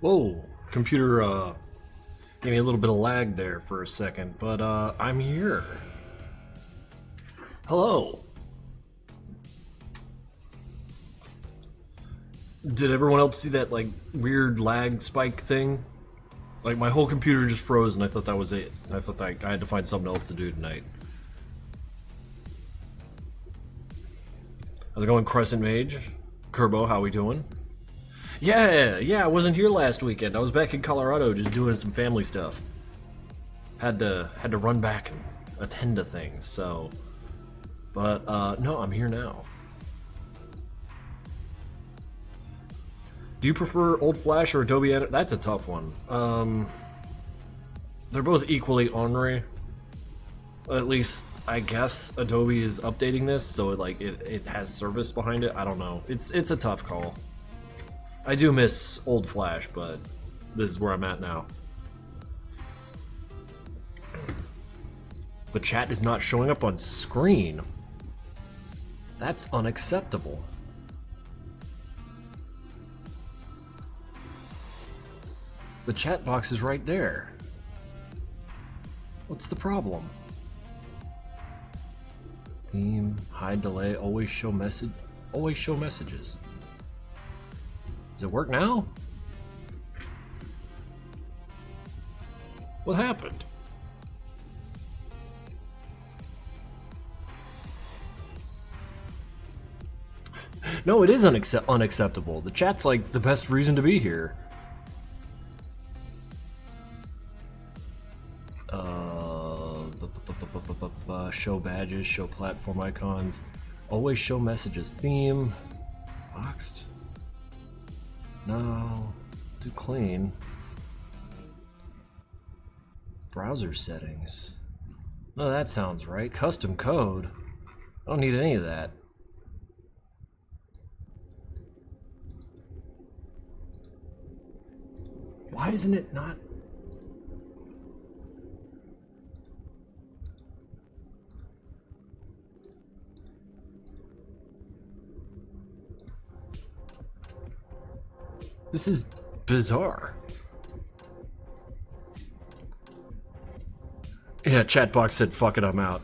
Whoa, computer gave me a little bit of lag there for a second, but I'm here. Hello. Did everyone else see that like weird lag spike thing? Like my whole computer just froze and I thought that was it. I thought that I had to find something else to do tonight. How's it going, Crescent Mage? Kerbo, how we doing? Yeah, I wasn't here last weekend. I was back in Colorado just doing some family stuff. Had to run back and attend to things, so. But, no, I'm here now. Do you prefer Old Flash or Adobe Edit? That's a tough one. They're both equally ornery. At least, I guess, Adobe is updating this, so it has service behind it. I don't know. It's a tough call. I do miss Old Flash, but this is where I'm at now. The chat is not showing up on screen. That's unacceptable. The chat box is right there. What's the problem? Theme, hide delay, always show messages. Does it work now? What happened? No, it is unacceptable. The chat's like the best reason to be here. Show badges, show platform icons, always show messages. Theme, boxed. No, do clean. Browser settings. No, that sounds right. Custom code. I don't need any of that. Why isn't it not? This is bizarre. Yeah, chatbox said, fuck it, I'm out.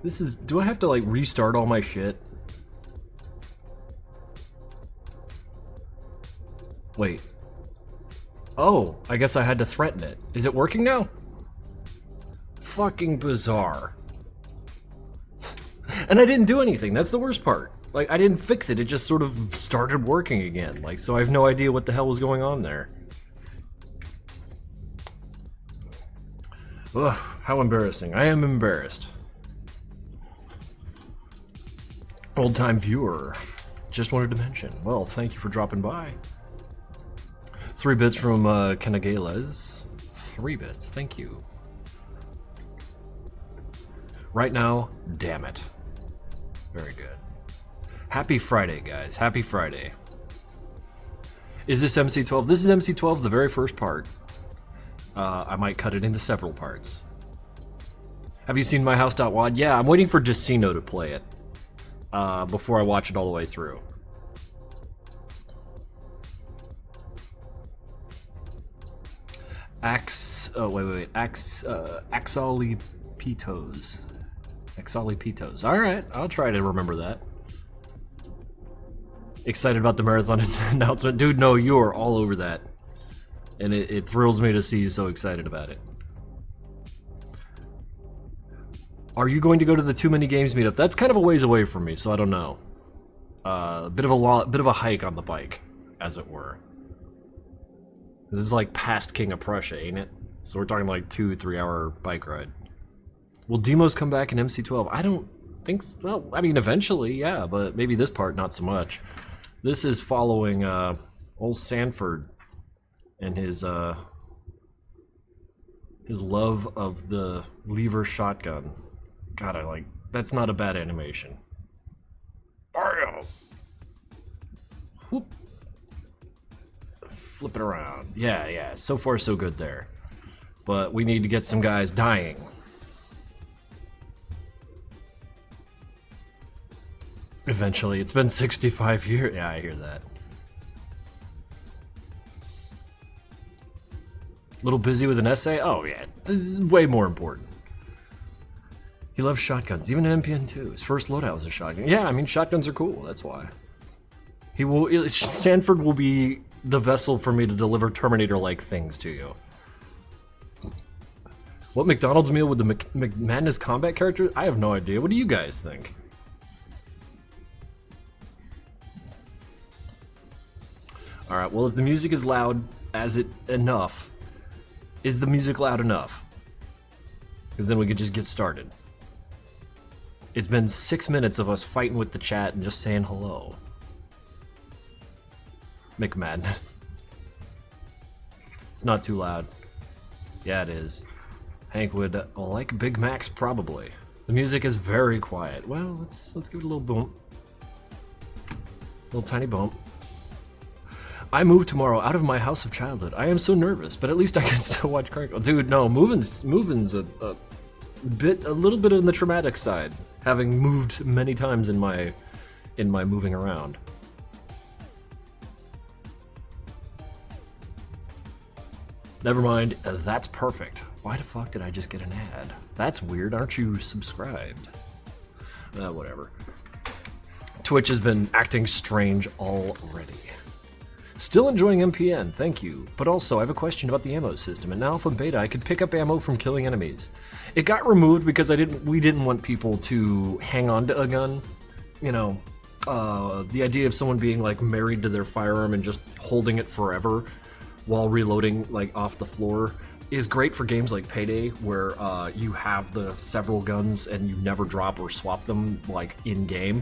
This is, do I have to like restart all my shit? Wait. Oh, I guess I had to threaten it. Is it working now? Fucking bizarre. And I didn't do anything, that's the worst part. Like, I didn't fix it, it just sort of started working again. Like, so I have no idea what the hell was going on there. Ugh, how embarrassing. I am embarrassed. Old-time viewer. Just wanted to mention. Well, thank you for dropping by. 3 bits from Kenagales. 3 bits, thank you. Right now, damn it. Very good. Happy Friday, guys. Happy Friday. Is this MC12? This is MC12, the very first part. I might cut it into several parts. Have you seen My House.wad? Yeah, I'm waiting for Decino to play it before I watch it all the way through. Axolipitos. Axolipitos. Alright, I'll try to remember that. Excited about the marathon announcement. Dude, no, you are all over that. And it thrills me to see you so excited about it. Are you going to go to the Too Many Games meetup? That's kind of a ways away from me, so I don't know. Bit of a hike on the bike, as it were. This is like past King of Prussia, ain't it? So we're talking like 2-3 hour bike ride. Will demos come back in MC12? I don't think so. Well, I mean, eventually, yeah, but maybe this part, not so much. This is following old Sanford and his love of the lever shotgun. God, I like, that's not a bad animation. Mario! Whoop. Flip it around. Yeah, so far so good there. But we need to get some guys dying. Eventually, it's been 65 years. Yeah, I hear that. Little busy with an essay? Oh yeah, this is way more important. He loves shotguns, even in MPN2. His first loadout was a shotgun. Yeah, I mean, shotguns are cool, that's why. Sanford will be the vessel for me to deliver Terminator-like things to you. What McDonald's meal with the Madness combat character? I have no idea. What do you guys think? Alright, well, if the music is loud enough, is the music loud enough? Because then we could just get started. It's been 6 minutes of us fighting with the chat and just saying hello. McMadness. It's not too loud. Yeah, it is. Hank would like Big Macs, probably. The music is very quiet. Well, let's give it a little boom. Little tiny bump. I move tomorrow out of my house of childhood. I am so nervous, but at least I can still watch Krinkels. Dude, no, moving's a little bit on the traumatic side, having moved many times in my moving around. Never mind, that's perfect. Why the fuck did I just get an ad? That's weird, aren't you subscribed? Whatever. Twitch has been acting strange already. Still enjoying MPN, thank you. But also, I have a question about the ammo system. In Alpha and Beta, I could pick up ammo from killing enemies. It got removed because we didn't want people to hang on to a gun. You know, the idea of someone being like married to their firearm and just holding it forever while reloading like off the floor is great for games like Payday, where you have the several guns and you never drop or swap them like in game.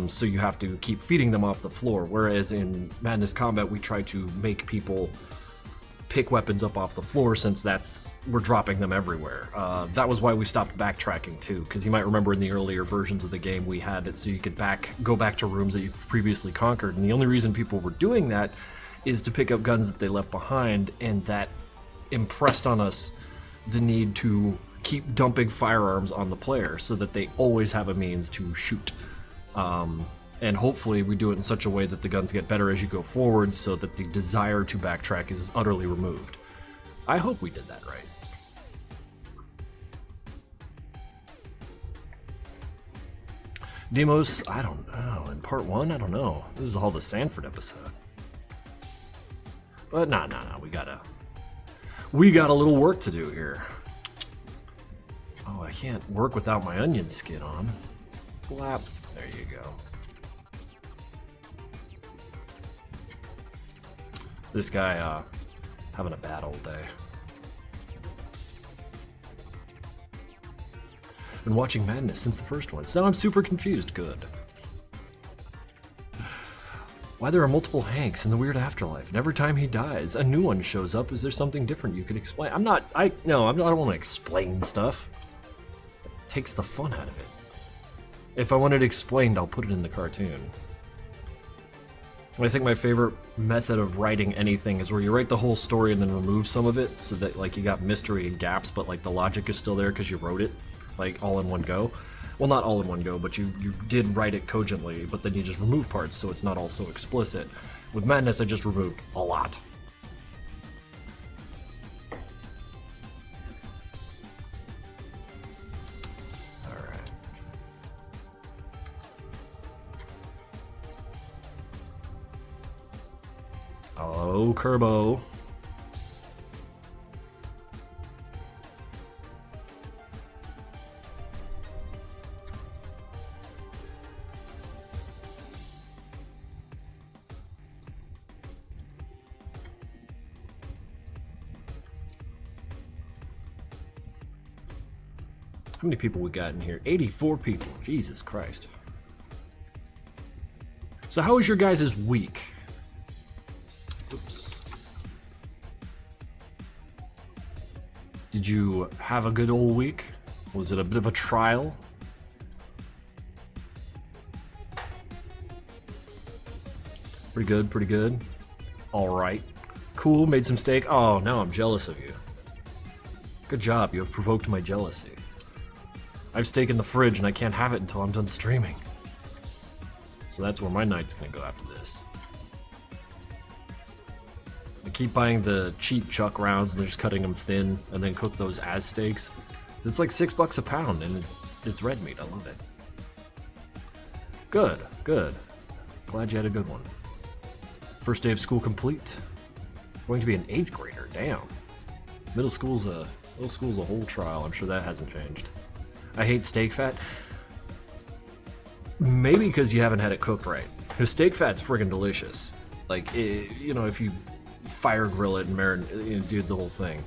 So you have to keep feeding them off the floor, whereas in Madness Combat we try to make people pick weapons up off the floor, since we're dropping them everywhere. That was why we stopped backtracking too, because you might remember in the earlier versions of the game we had it so you could go back to rooms that you've previously conquered, and the only reason people were doing that is to pick up guns that they left behind, and that impressed on us the need to keep dumping firearms on the player so that they always have a means to shoot. And hopefully we do it in such a way that the guns get better as you go forward, so that the desire to backtrack is utterly removed. I hope we did that right. Demos, I don't know. In part 1, I don't know. This is all the Sanford episode. But no, we got a little work to do here. Oh, I can't work without my onion skin on. Blap. There you go. This guy, having a bad old day. Been watching Madness since the first one, so now I'm super confused. Good. Why there are multiple Hanks in the weird afterlife, and every time he dies, a new one shows up. Is there something different you could explain? I don't want to explain stuff. It takes the fun out of it. If I want it explained, I'll put it in the cartoon. I think my favorite method of writing anything is where you write the whole story and then remove some of it, so that like you got mystery and gaps, but like the logic is still there because you wrote it like all in one go. Well, not all in one go, but you did write it cogently, but then you just remove parts so it's not all so explicit. With Madness, I just removed a lot. Alright. Hello, Kerbo. How many people we got in here? 84 people. Jesus Christ. So how was your guys' week? Oops. Did you have a good old week? Was it a bit of a trial? Pretty good, pretty good. Alright. Cool, made some steak. Oh, now I'm jealous of you. Good job, you have provoked my jealousy. I have steak in the fridge and I can't have it until I'm done streaming. So that's where my night's gonna go after this. I keep buying the cheap chuck rounds and they're just cutting them thin and then cook those as steaks. So it's like $6 a pound and it's red meat. I love it. Good, good. Glad you had a good one. First day of school complete. Going to be an 8th grader, damn. Middle school's a whole trial. I'm sure that hasn't changed. I hate steak fat. Maybe because you haven't had it cooked right. Because steak fat's friggin' delicious. Like, you know, if you fire grill it and marinate, you know, do the whole thing.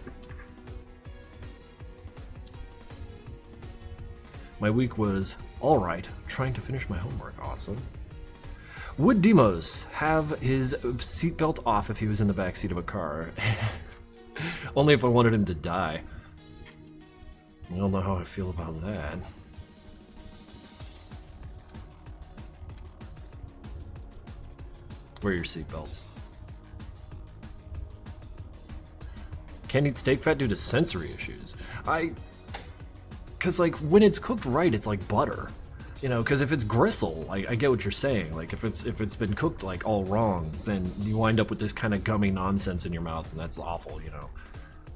My week was alright, trying to finish my homework. Awesome. Would Demos have his seatbelt off if he was in the backseat of a car? Only if I wanted him to die. I don't know how I feel about that. Wear your seatbelts. Can't eat steak fat due to sensory issues. Cause like when it's cooked right, it's like butter. You know, because if it's gristle, like I get what you're saying. Like if it's been cooked like all wrong, then you wind up with this kind of gummy nonsense in your mouth, and that's awful, you know.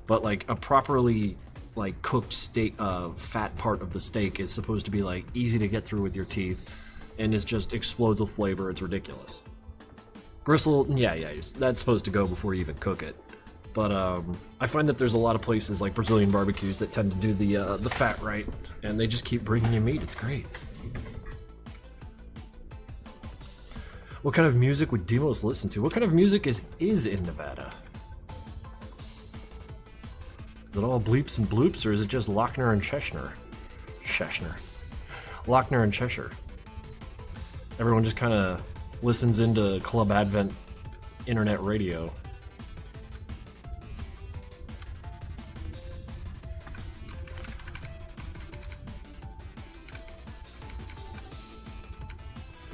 But like a properly like cooked steak, fat part of the steak is supposed to be like easy to get through with your teeth, and it just explodes with flavor. It's ridiculous. Gristle, yeah, that's supposed to go before you even cook it. But I find that there's a lot of places like Brazilian barbecues that tend to do the fat right, and they just keep bringing you meat. It's great. What kind of music would Demos listen to? What kind of music is in Nevada? Is it all bleeps and bloops, or is it just Lochner and Cheshire? Lochner and Cheshire. Everyone just kind of listens into Club Advent internet radio.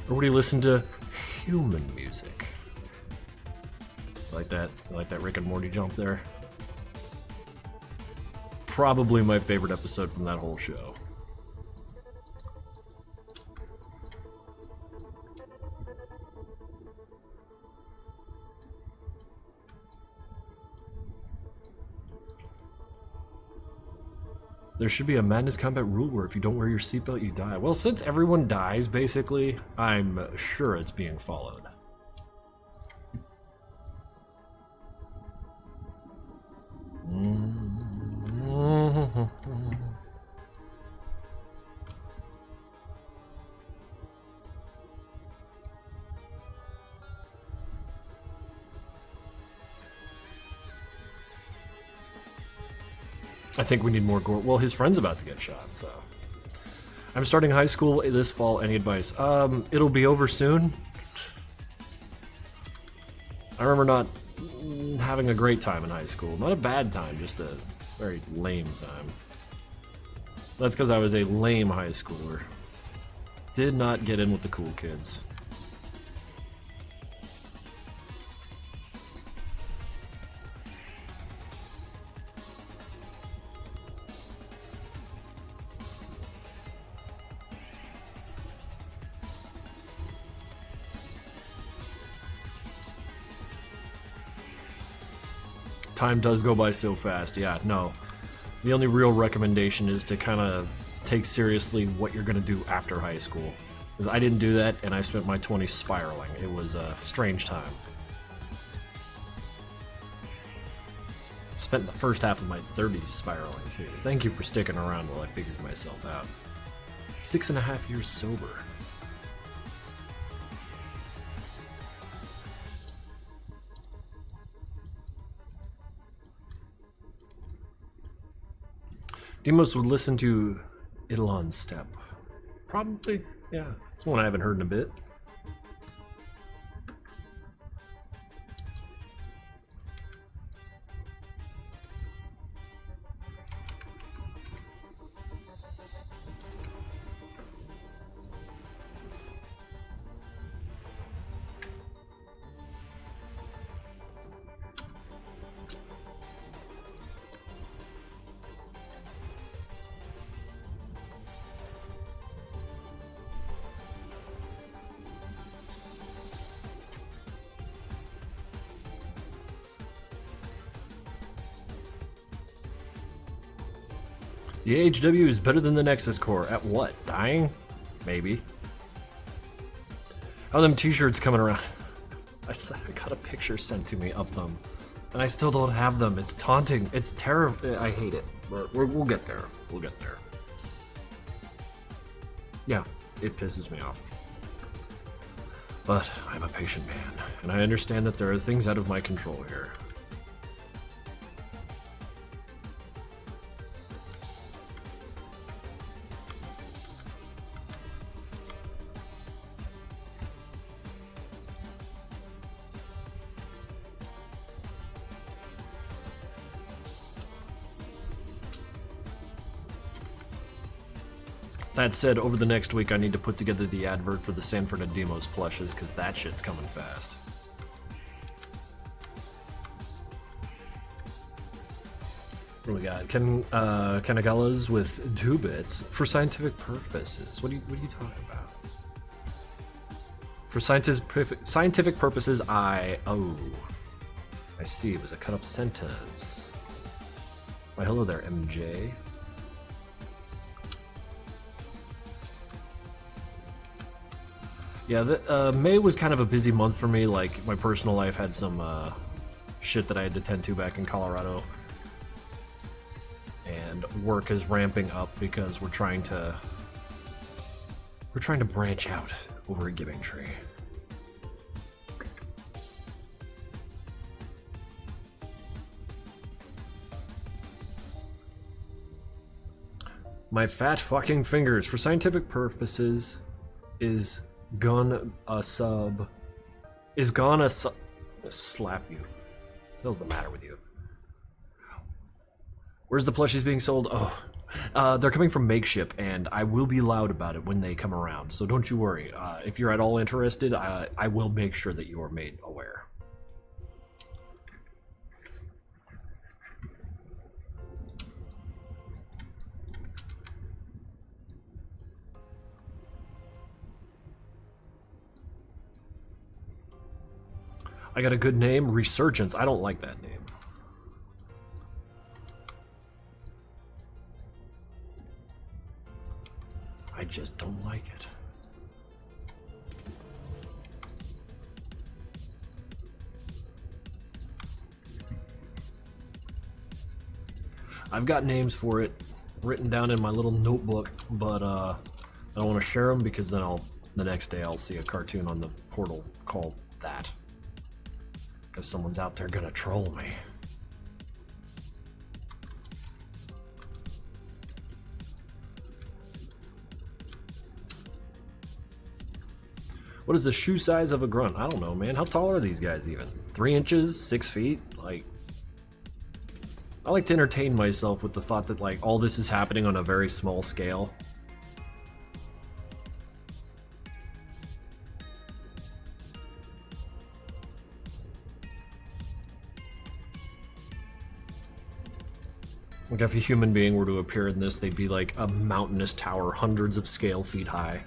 Or would he listen to human music? Like that Rick and Morty jump there. Probably my favorite episode from that whole show. There should be a Madness Combat rule where if you don't wear your seatbelt, you die. Well, since everyone dies, basically, I'm sure it's being followed. I think we need more gore. Well, his friend's about to get shot, so. I'm starting high school this fall. Any advice? It'll be over soon. I remember not having a great time in high school. Not a bad time, just a very lame time. That's because I was a lame high schooler. Did not get in with the cool kids. Time does go by so fast. Yeah, no. The only real recommendation is to kind of take seriously what you're going to do after high school. Because I didn't do that, and I spent my 20s spiraling. It was a strange time. Spent the first half of my 30s spiraling, too. Thank you for sticking around while I figured myself out. 6.5 years sober. Demos would listen to Idolon Step. Probably, yeah. It's one I haven't heard in a bit. The AHW is better than the Nexus Core. At what? Dying? Maybe. How are them t-shirts coming around? I got a picture sent to me of them, and I still don't have them. It's taunting. It's terrible. I hate it, but we'll get there. We'll get there. Yeah, it pisses me off. But I'm a patient man, and I understand that there are things out of my control here. That said, over the next week I need to put together the advert for the Sanford and Demos plushes, because that shit's coming fast. What do we got? Kanagalas with 2 bits for scientific purposes. What are you talking about? For scientific purposes, I see, it was a cut up sentence. Why, hello there, MJ. Yeah, May was kind of a busy month for me. Like, my personal life had some shit that I had to tend to back in Colorado. And work is ramping up because we're trying to branch out over at Giving Tree. My fat fucking fingers, for scientific purposes, is gonna slap you. What the hell's the matter with you? Where's the plushies being sold? Oh, they're coming from Makeship, and I will be loud about it when they come around, so don't you worry. If you're at all interested, I will make sure that you are made aware. I got a good name, Resurgence. I don't like that name. I just don't like it. I've got names for it written down in my little notebook, but I don't want to share them because then the next day I'll see a cartoon on the portal called that. Because someone's out there gonna troll me. What is the shoe size of a grunt? I don't know, man. How tall are these guys even? 3 inches? 6 feet? Like, I like to entertain myself with the thought that, like, all this is happening on a very small scale. Like, if a human being were to appear in this, they'd be like a mountainous tower, hundreds of scale feet high.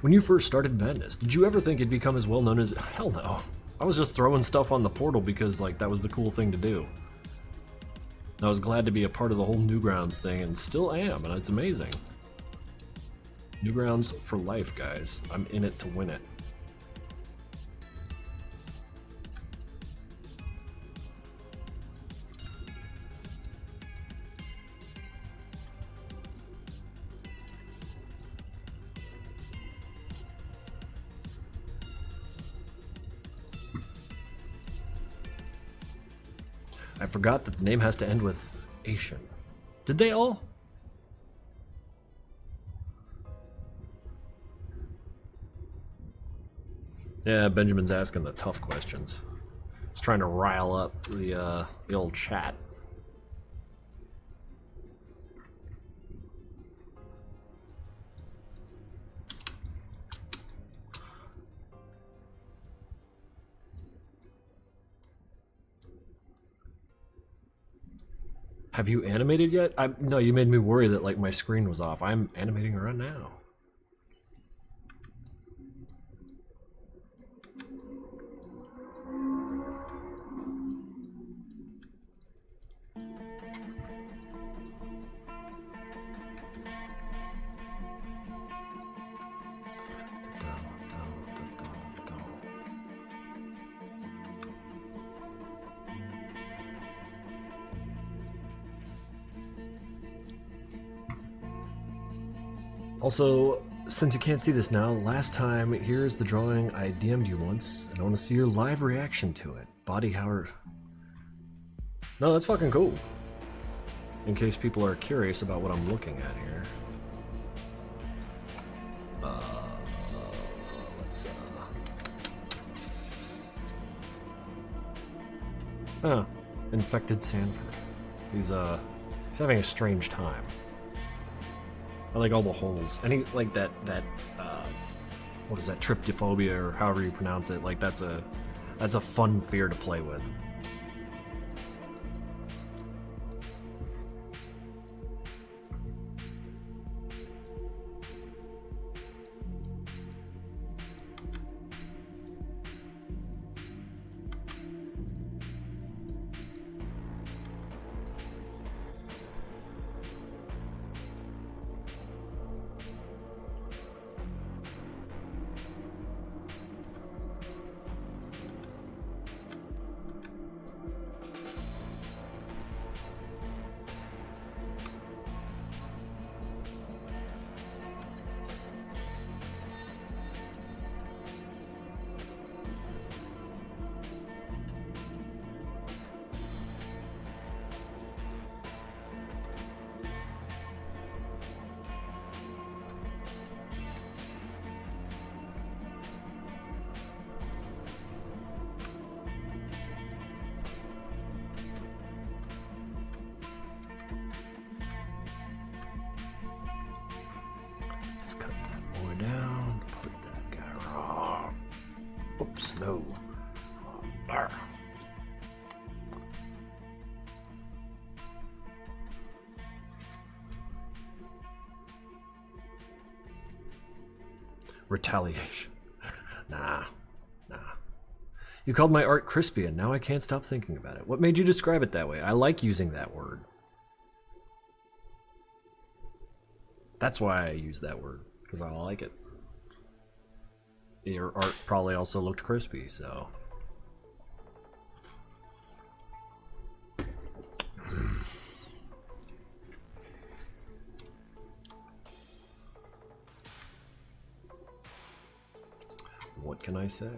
When you first started Madness, did you ever think it'd become as well known as... Hell no. I was just throwing stuff on the portal because, like, that was the cool thing to do. And I was glad to be a part of the whole Newgrounds thing, and still am, and it's amazing. Newgrounds for life, guys. I'm in it to win it. I forgot that the name has to end with Asian. Did they all? Yeah, Benjamin's asking the tough questions. He's trying to rile up the old chat. Have you animated yet? No, you made me worry that like my screen was off. I'm animating right now. Also, since you can't see this now, last time, here's the drawing I DM'd you once, and I want to see your live reaction to it. Body Howard. No, that's fucking cool. In case people are curious about what I'm looking at here. Let's, Infected Sanford. He's having a strange time. I like all the holes. Any like that what is that, tryptophobia or however you pronounce it, like that's a fun fear to play with. Let's cut that boy down, put that guy wrong. Oops, no. Arr. Retaliation. Nah. You called my art crispy and now I can't stop thinking about it. What made you describe it that way? I like using that word. That's why I use that word, because I like it. Your art probably also looked crispy, so. What can I say?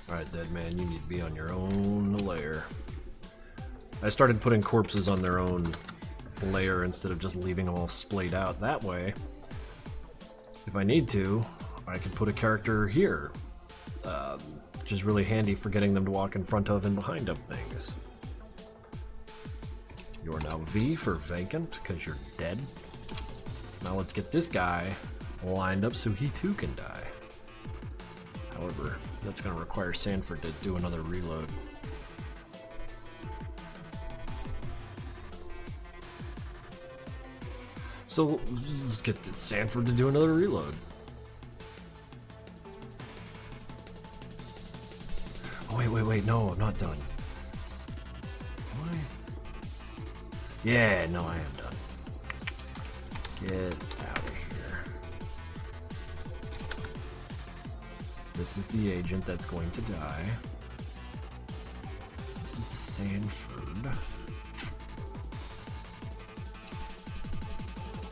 Alright, dead man, you need to be on your own layer. I started putting corpses on their own layer instead of just leaving them all splayed out. That way, if I need to, I can put a character here. Which is really handy for getting them to walk in front of and behind of things. You're now V for vacant, because you're dead. Now let's get this guy lined up so he too can die. However, that's going to require Sanford to do another reload. So let's get Sanford to do another reload. Oh, wait, no, I'm not done. Am I? Yeah, no, I am done. Get out of here. This is the agent that's going to die. This is the Sanford.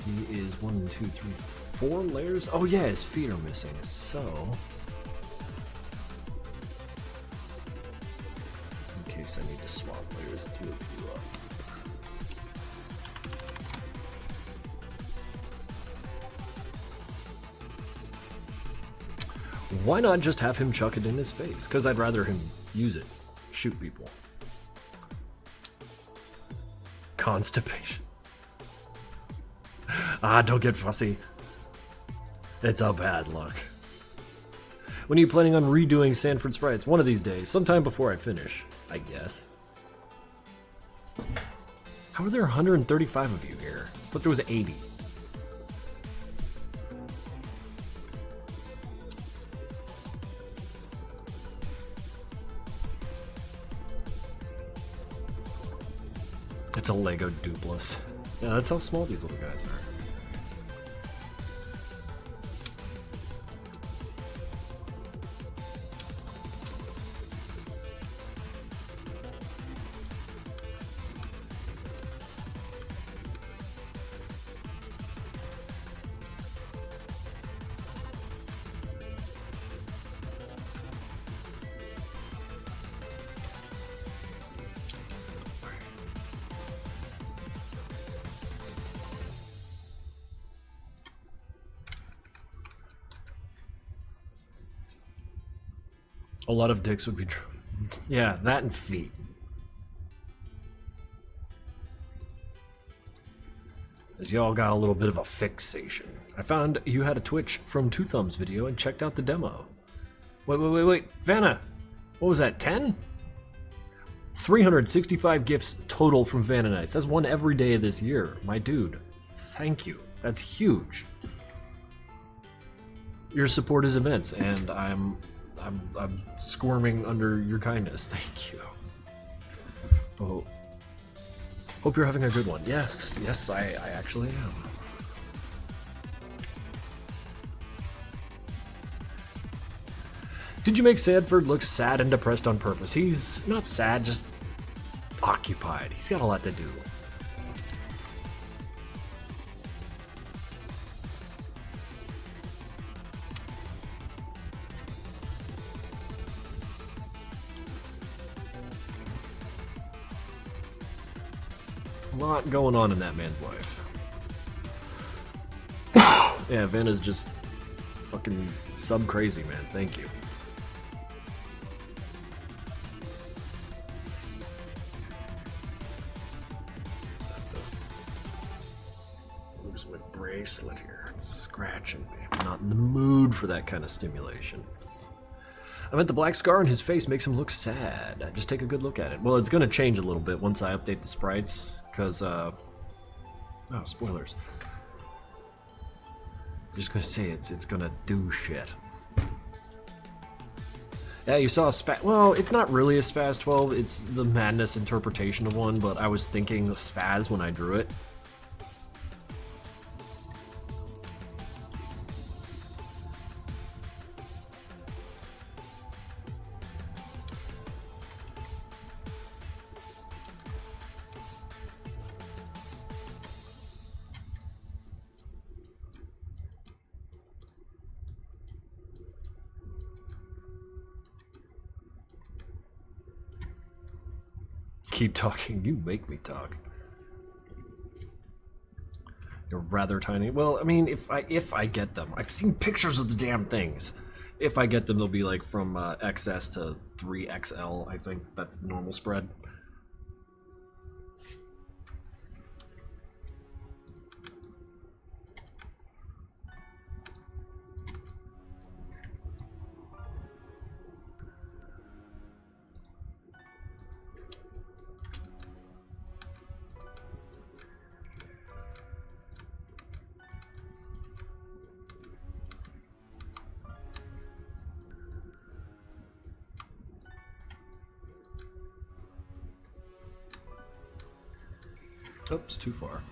He is 1, 2, 3, 4 layers. Oh yeah, his feet are missing. So, in case I need to swap layers, let's move you up. Why not just have him chuck it in his face? Because I'd rather him use it. Shoot people. Constipation. Ah, don't get fussy. It's a bad look. When are you planning on redoing Sanford Sprites? One of these days. Sometime before I finish, I guess. How are there 135 of you here? I thought there was 80. It's a Lego Duplos. Yeah, that's how small these little guys are. A lot of dicks would be true. Yeah, that and feet. As y'all got a little bit of a fixation. I found you had a Twitch from Two Thumbs video and checked out the demo. Wait. Vanna, what was that, 10? 365 gifts total from Vanna Nights. That's one every day of this year. My dude, thank you. That's huge. Your support is immense, and I'm squirming under your kindness. Thank you. Oh, hope you're having a good one. Yes, I actually am. Did you make Sanford look sad and depressed on purpose? He's not sad, just occupied. He's got a lot to do. A lot going on in that man's life. Yeah, Vanna's just fucking sub crazy, man. Thank you. Lose my bracelet here. It's scratching me. I'm not in the mood for that kind of stimulation. I meant the black scar on his face makes him look sad. Just take a good look at it. Well, it's gonna change a little bit once I update the sprites, because, oh, spoilers. I'm just gonna say it's gonna do shit. Yeah, you saw a spaz. Well, it's not really a spaz 12, it's the madness interpretation of one, but I was thinking the spaz when I drew it. Keep talking, you make me talk. You're rather tiny. Well, I mean, if I get them, I've seen pictures of the damn things. If I get them, they'll be like from XS to 3XL. I think that's the normal spread. Oops, too far.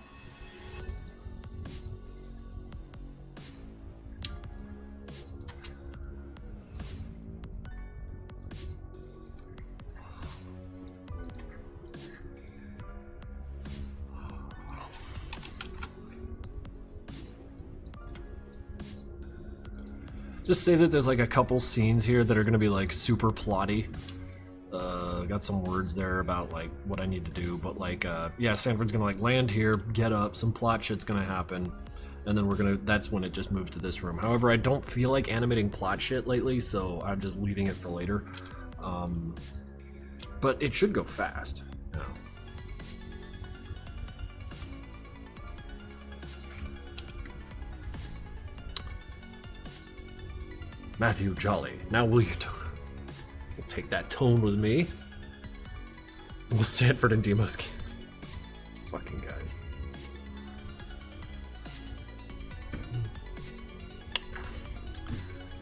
Just say that there's like a couple scenes here that are gonna be like super plotty. Got some words there about like what I need to do, but like yeah, Sanford's gonna like land here, get up, some plot shit's gonna happen, and then that's when it just moves to this room. However, I don't feel like animating plot shit lately, so I'm just leaving it for later. But it should go fast. You know. Matthew Jolly. Now will you we'll take that tone with me? Will Sanford and Demos kids. Fucking guys.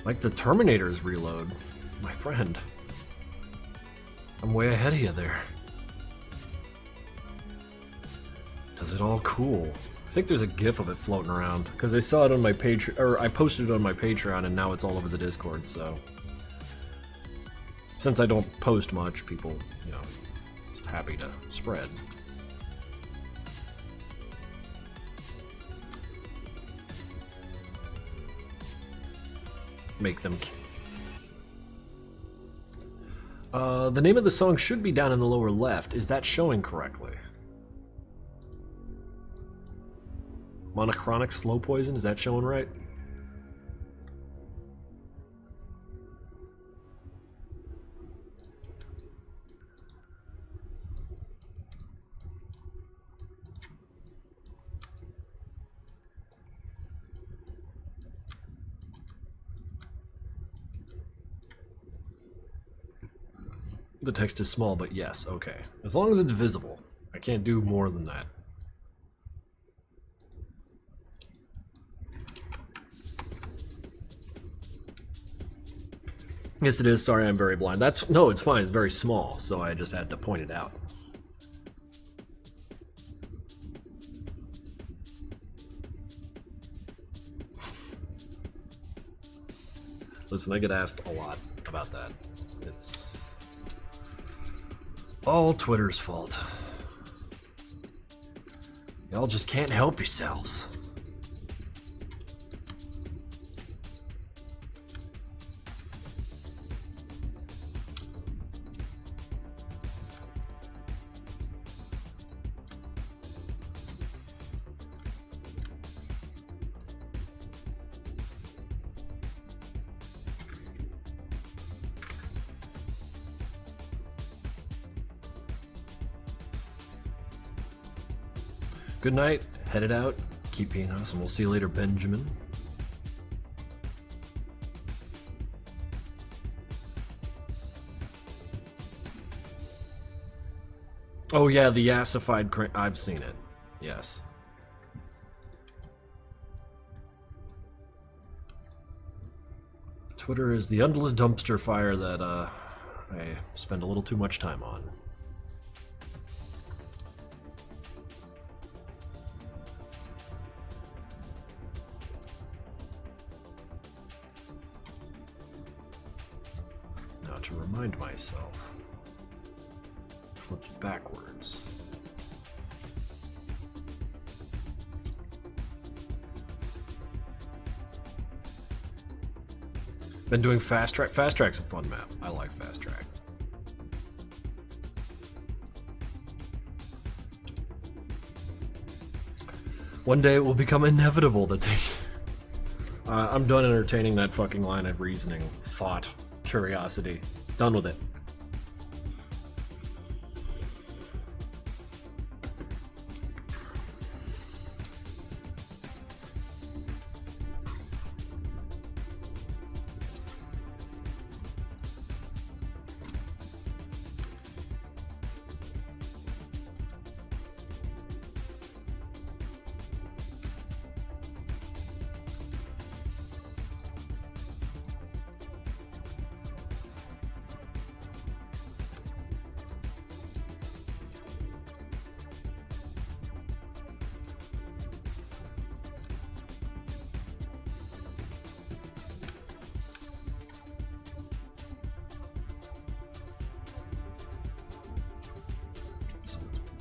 Like the Terminator's reload. My friend. I'm way ahead of you there. Does it all cool. I think there's a GIF of it floating around because I saw it on my Patreon, or I posted it on my Patreon, and now it's all over the Discord. So, since I don't post much, people, you know, just happy to spread. Make them. The name of the song should be down in the lower left. Is that showing correctly? Monochronic Slow Poison, is that showing right? The text is small, but yes, okay. As long as it's visible. I can't do more than that. Yes, it is. Sorry, I'm very blind. No, it's fine. It's very small, so I just had to point it out. Listen, I get asked a lot about that. It's all Twitter's fault. Y'all just can't help yourselves. Good night, headed out, keep being awesome. We'll see you later, Benjamin. Oh yeah, the yassified I've seen it, yes. Twitter is the endless dumpster fire that I spend a little too much time on. To remind myself, flipped backwards. Been doing Fast Track. Fast Track's a fun map. I like Fast Track. One day it will become inevitable that they... I'm done entertaining that fucking line of reasoning, thought, curiosity. Done with it.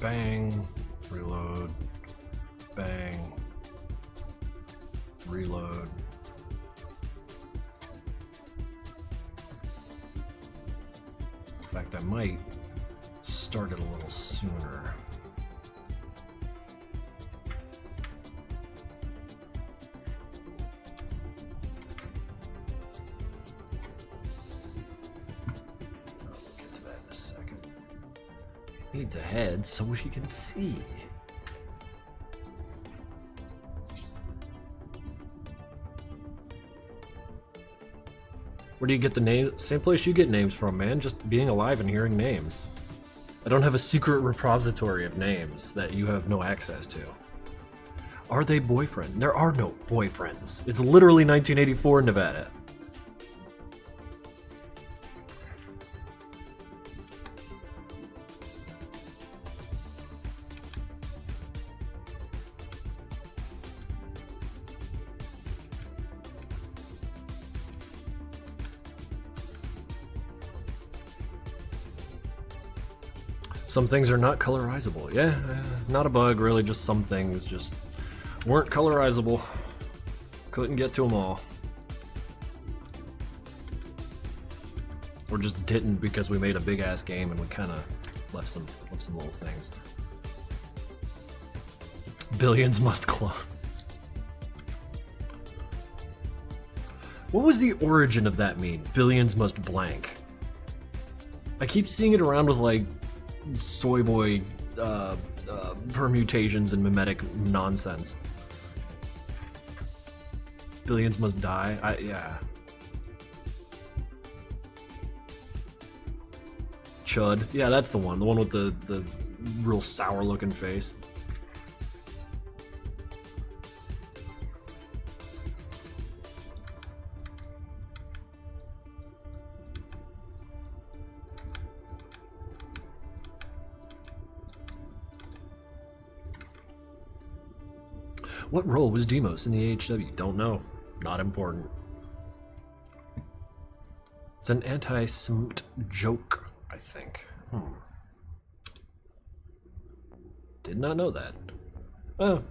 Bang, reload, bang, reload. In fact, I might start it a little sooner. I'll get to that in a second. Needs a head so he can see. Where do you get the name? Same place you get names from, man. Just being alive and hearing names. I don't have a secret repository of names that you have no access to. Are they boyfriends? There are no boyfriends. It's literally 1984 in Nevada. Some things are not colorizable. Yeah, not a bug, really, just some things just weren't colorizable. Couldn't get to them all. Or just didn't because we made a big-ass game and we kind of left some little things. Billions must clone. What was the origin of that mean? Billions must blank. I keep seeing it around with, like, soy boy permutations and mimetic nonsense. Billions must die? Yeah. Chud. Yeah, that's the one. The one with the real sour looking face. What role was Demos in the AHW? Don't know. Not important. It's an anti-Semite joke, I think. Did not know that. Oh.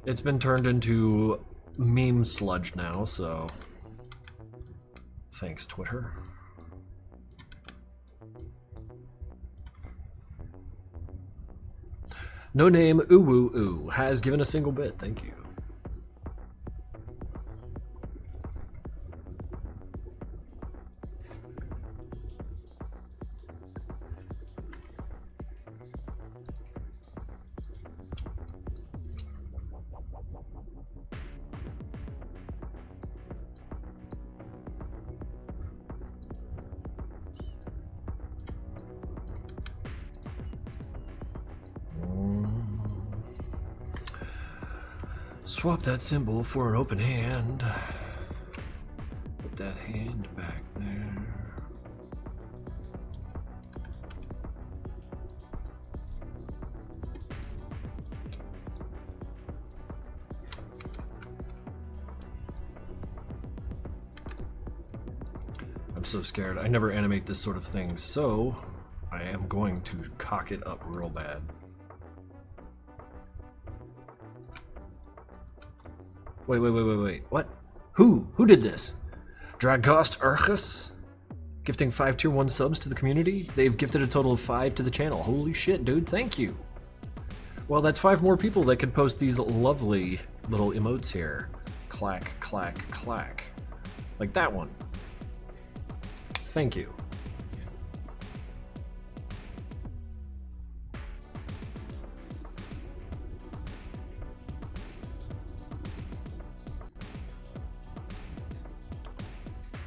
It's been turned into meme sludge now, so... Thanks, Twitter. No name Uwu has given a single bit. Thank you. Swap that symbol for an open hand. Put that hand back there. I'm so scared. I never animate this sort of thing, so I am going to cock it up real bad. Wait. What? Who did this? Dragost Urchus? Gifting 5 tier 1 subs to the community? They've gifted a total of 5 to the channel. Holy shit, dude, thank you. Well, that's 5 more people that could post these lovely little emotes here. Clack, clack, clack. Like that one. Thank you.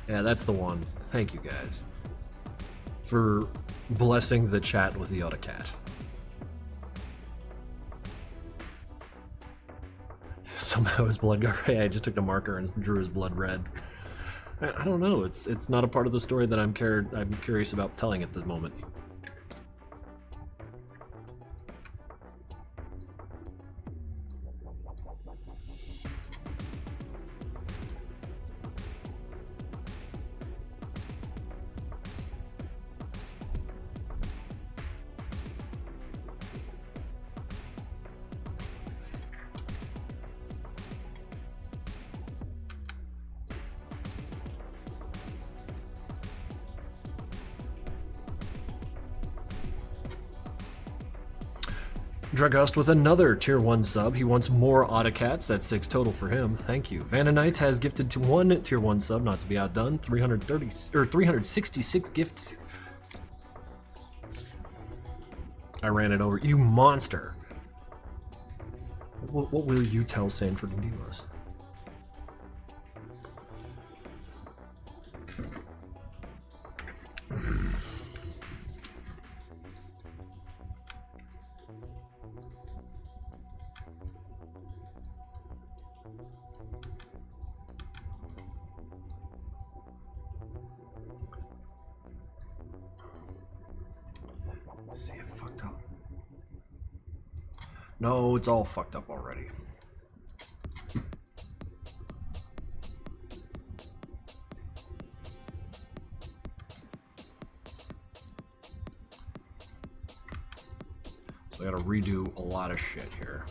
Yeah, that's the one. Thank you guys for blessing the chat with the autocat. Somehow his blood got red. I just took the marker and drew his blood red. I don't know. It's not a part of the story that I'm curious about telling at the moment. Dragost with another tier 1 sub. He wants more autocats. That's 6 total for him. Thank you. Vanna Knights has gifted to 1 tier 1 sub, not to be outdone. 366 gifts. I ran it over. You monster. What will you tell Sanford and Demos? See it fucked up. No, it's all fucked up already. So I gotta redo a lot of shit here.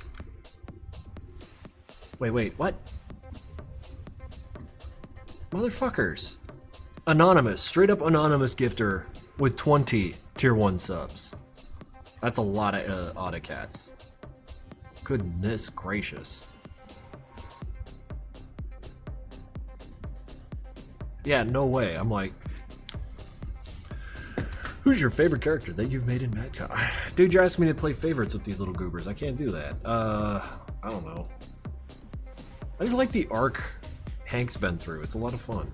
Wait, what? Motherfuckers. Anonymous, straight up anonymous gifter with 20 tier 1 subs. That's a lot of autocats. Goodness gracious. Yeah, no way. I'm like, who's your favorite character that you've made in Madcon? Dude, you're asking me to play favorites with these little goobers. I can't do that. I don't know. I just like the arc Hank's been through. It's a lot of fun.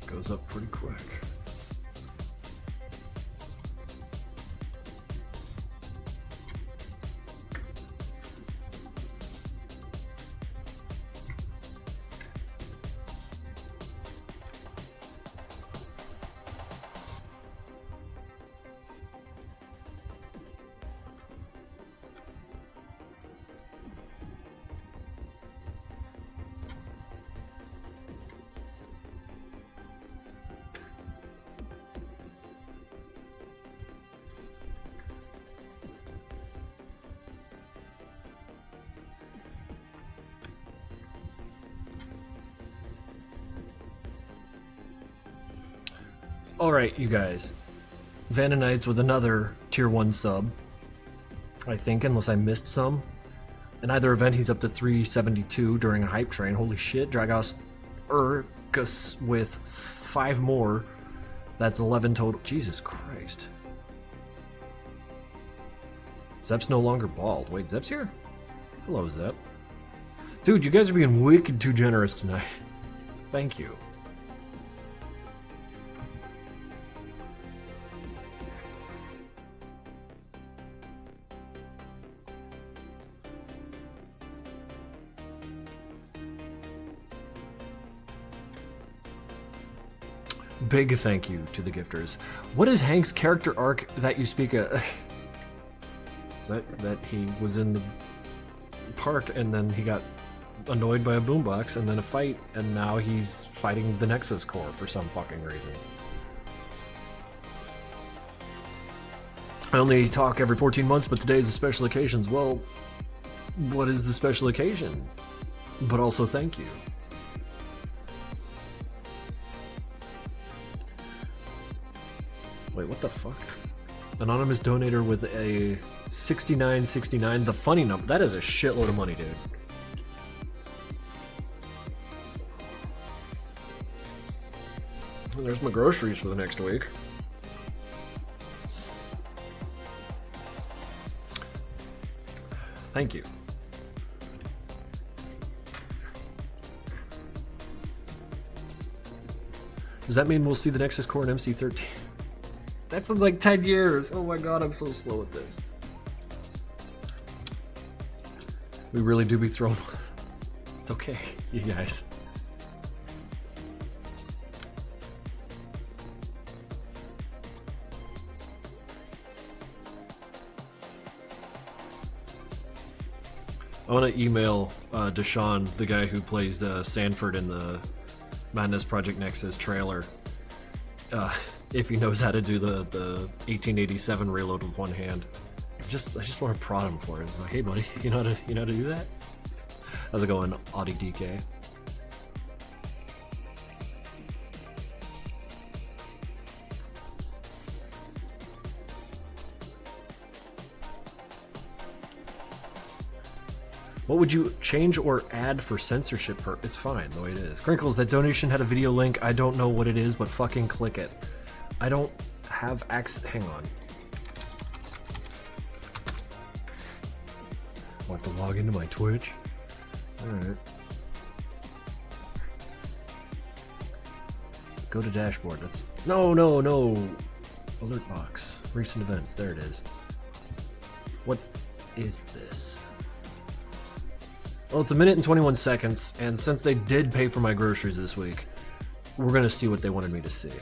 Goes up pretty quick. Alright, you guys. Vananites with another tier 1 sub. I think, unless I missed some. In either event, he's up to 372 during a hype train. Holy shit. Dragos Urkus with 5 more. That's 11 total. Jesus Christ. Zep's no longer bald. Wait, Zep's here? Hello, Zep. Dude, you guys are being wicked too generous tonight. Thank you. Big thank you to the gifters. What is Hank's character arc that you speak of? that he was in the park and then he got annoyed by a boombox and then a fight and now he's fighting the Nexus Core for some fucking reason. I only talk every 14 months, but today is a special occasion. Well, what is the special occasion? But also thank you. Wait, what the fuck? Anonymous donator with a 6969, the funny number. That is a shitload of money, dude. And there's my groceries for the next week. Thank you. Does that mean we'll see the Nexus Core in MC13? That's in like 10 years. Oh my god, I'm so slow at this. We really do be thrown. It's okay, you guys. I want to email Deshaun, the guy who plays Sanford in the Madness Project Nexus trailer. If he knows how to do the 1887 reload with one hand. I just want to prod him for it. It's like, hey buddy, you know how to do that? How's it going, Audi DK? What would you change or add for censorship? It's fine the way it is. Krinkels, that donation had a video link. I don't know what it is, but fucking click it. I don't have access. Hang on. Want to log into my Twitch? Alright. Go to dashboard. That's no. Alert box. Recent events. There it is. What is this? Well, it's 1 minute and 21 seconds, and since they did pay for my groceries this week, we're gonna see what they wanted me to see.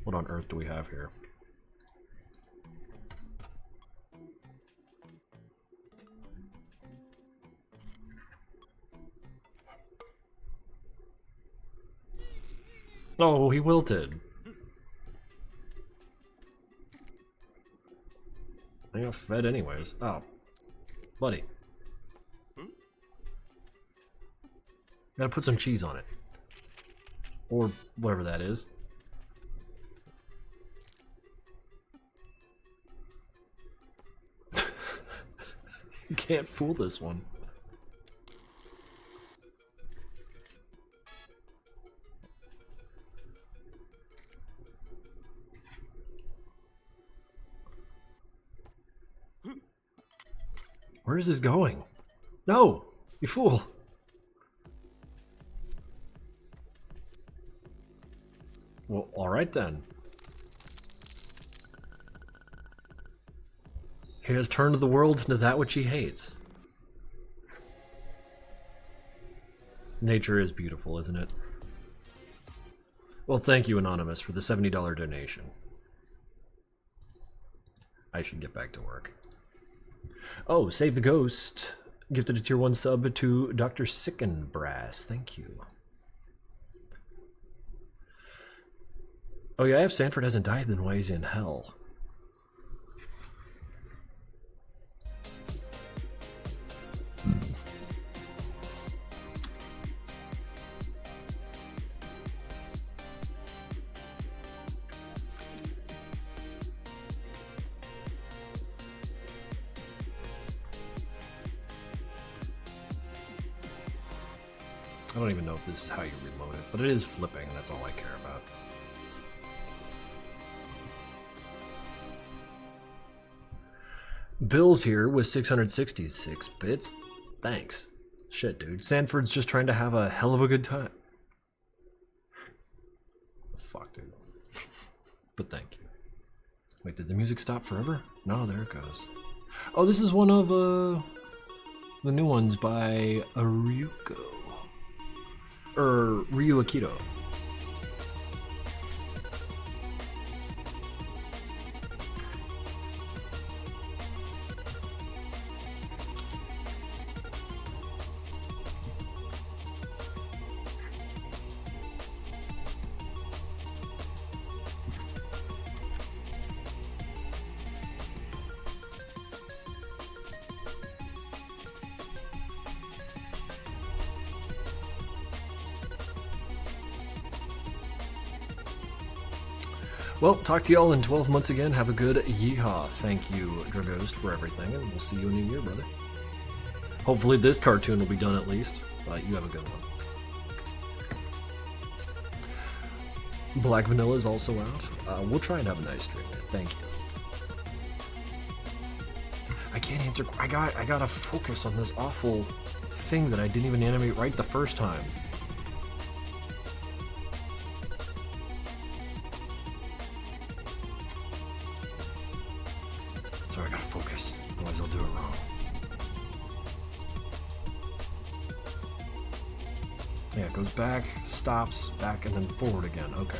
What on earth do we have here? Oh, he wilted. I got fed anyways. Oh. Buddy. Gotta put some cheese on it. Or whatever that is. You can't fool this one. Where is this going? No! You fool! Well, alright then. He has turned the world into that which he hates. Nature is beautiful, isn't it? Well, thank you, Anonymous, for the $70 donation. I should get back to work. Oh, Save the Ghost gifted a tier 1 sub to Dr. Sickenbrass. Thank you. Oh yeah, if Sanford hasn't died, then why is he in hell? I don't even know if this is how you reload it, but it is flipping, and that's all I care about. Bill's here with 666 bits. Thanks. Shit, dude. Sanford's just trying to have a hell of a good time. Fuck, dude. But thank you. Wait, did the music stop forever? No, there it goes. Oh, this is one of the new ones by Ryuko. Ryu Akito. Well, talk to y'all in 12 months again. Have a good yeehaw. Thank you, Dragost, for everything, and we'll see you in a year, brother. Hopefully this cartoon will be done at least, but you have a good one. Black Vanilla is also out. We'll try and have a nice stream. Thank you. I can't answer. I gotta focus on this awful thing that I didn't even animate right the first time. Sorry, I gotta focus. Otherwise I'll do it wrong. Yeah, it goes back, stops, back, and then forward again. Okay.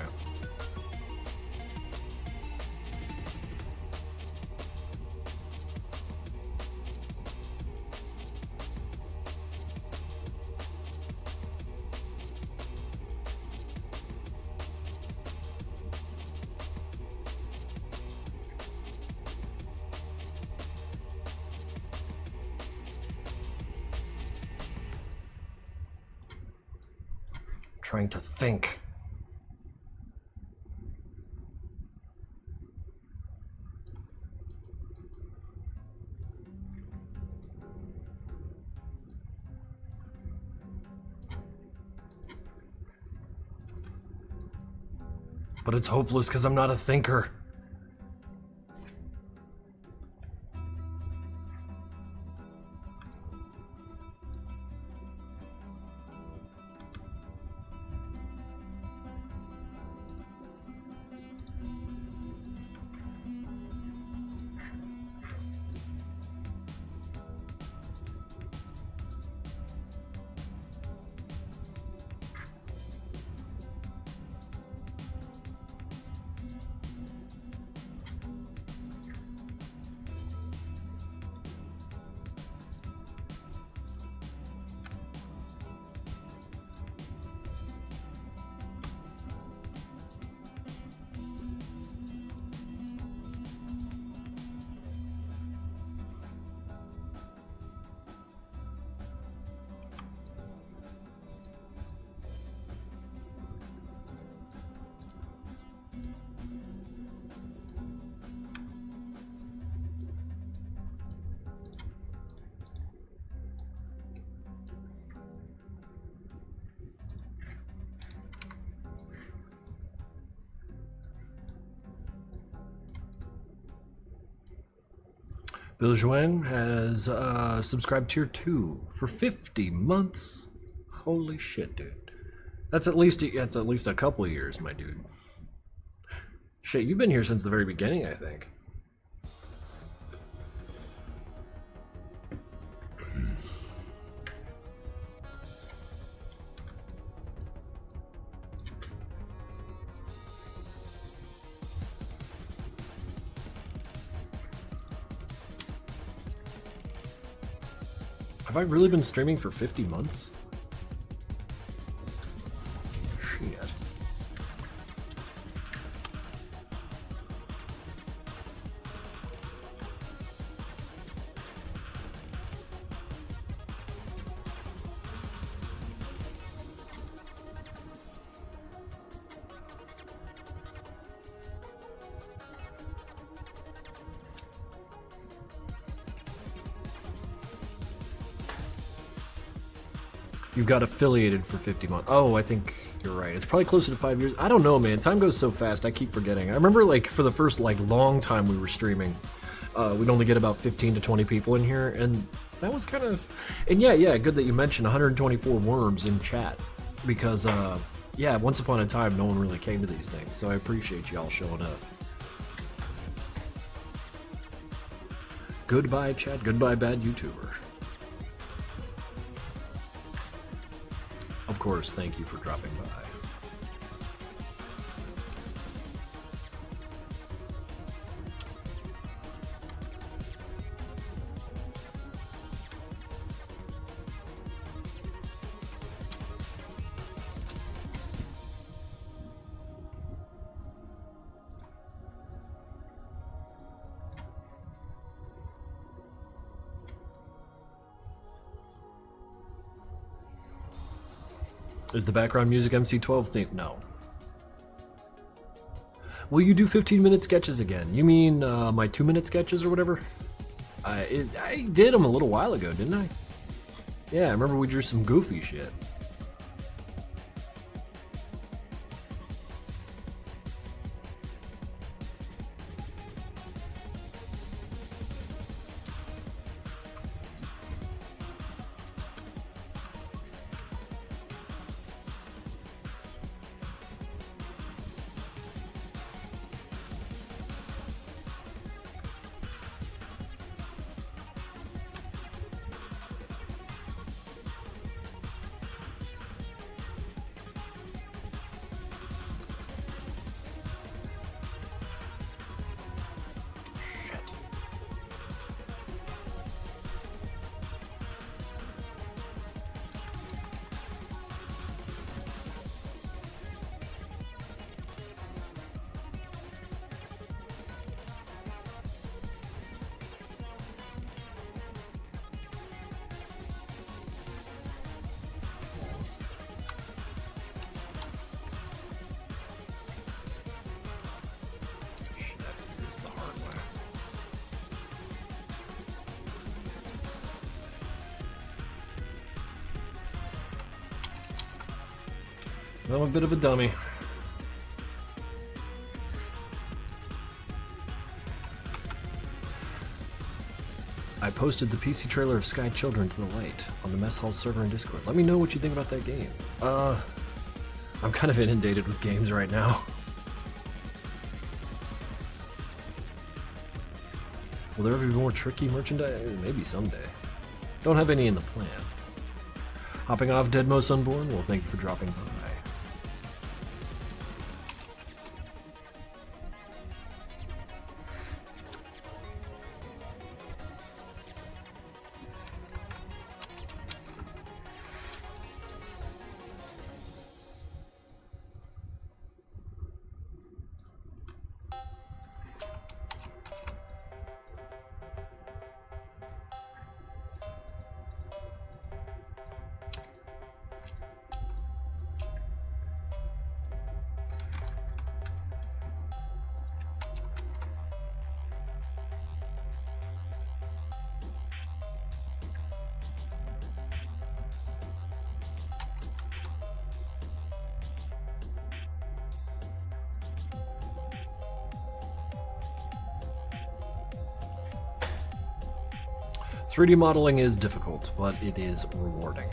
Trying to think. But it's hopeless because I'm not a thinker. Bill Jouen has subscribed tier 2 for 50 months. Holy shit, dude. That's at least a couple of years, my dude. Shit, you've been here since the very beginning, I think. Have I really been streaming for 50 months? Shit. You've got affiliated for 50 months. Oh, I think you're right. It's probably closer to 5 years. I don't know, man. Time goes so fast. I keep forgetting. I remember, like, for the first, like, long time we were streaming, we'd only get about 15 to 20 people in here, and that was kind of... And yeah, good that you mentioned 124 worms in chat, because, yeah, once upon a time, no one really came to these things, so I appreciate y'all showing up. Goodbye, chat. Goodbye, bad YouTuber. Of course, thank you for dropping by. Is the background music MC12 theme? No. Will you do 15-minute sketches again? You mean my 2-minute sketches or whatever? I did them a little while ago, didn't I? Yeah, I remember we drew some goofy shit. I'm a bit of a dummy. I posted the PC trailer of Sky Children to the light on the Mess Hall server in Discord. Let me know what you think about that game. I'm kind of inundated with games right now. Will there ever be more tricky merchandise? Maybe someday. Don't have any in the plan. Hopping off Deadmos Unborn? Well, thank you for dropping by. 3D modeling is difficult, but it is rewarding.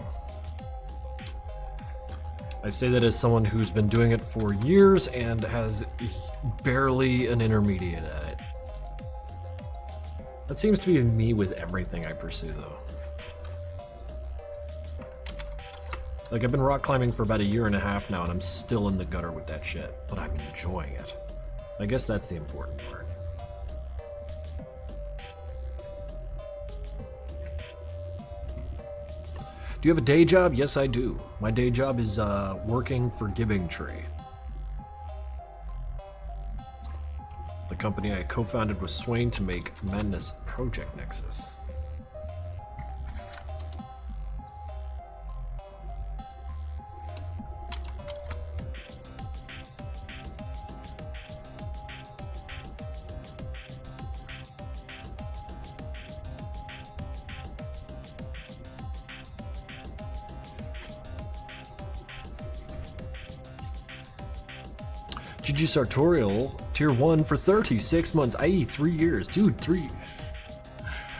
I say that as someone who's been doing it for years and has barely an intermediate at it. That seems to be me with everything I pursue, though. Like, I've been rock climbing for about 1.5 years now, and I'm still in the gutter with that shit, but I'm enjoying it. I guess that's the important part. Do you have a day job? Yes, I do. My day job is working for Giving Tree, the company I co-founded with Swain to make Madness Project Nexus. GG Sartorial, tier 1 for 36 months, i.e. 3 years. Dude, 3.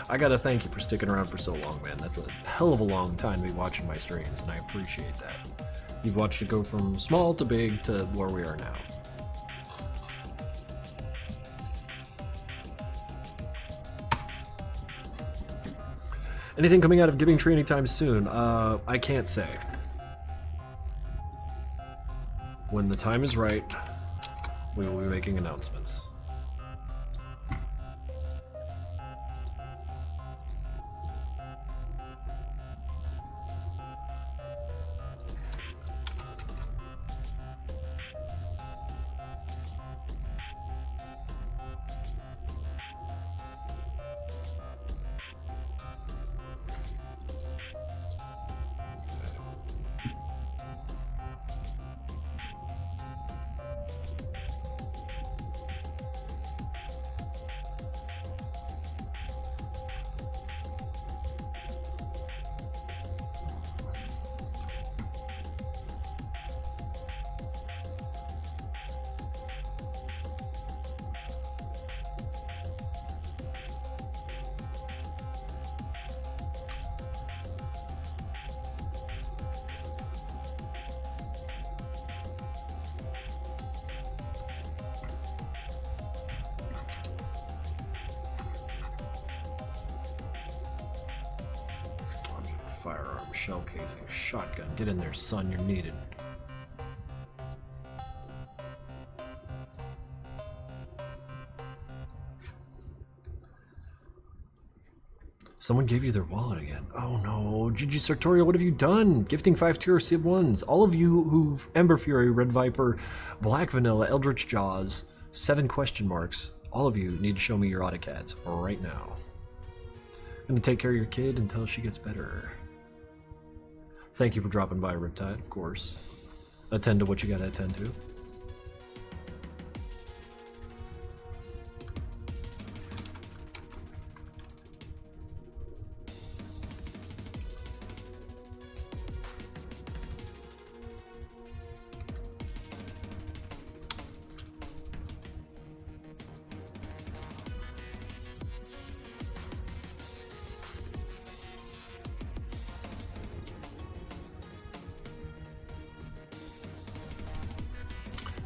I gotta thank you for sticking around for so long, man. That's a hell of a long time to be watching my streams, and I appreciate that. You've watched it go from small to big to where we are now. Anything coming out of Giving Tree anytime soon? I can't say. When the time is right, we will be making announcements. Firearm, shell casing, shotgun. Get in there, son, you're needed. Someone gave you their wallet again. Oh no, GG Sartorial, what have you done? Gifting 5 tier Civ 1s. All of you who've Ember Fury, Red Viper, Black Vanilla, Eldritch Jaws, 7 question marks. All of you need to show me your AutoCADs right now. I'm gonna take care of your kid until she gets better. Thank you for dropping by, Riptide, of course. Attend to what you gotta attend to.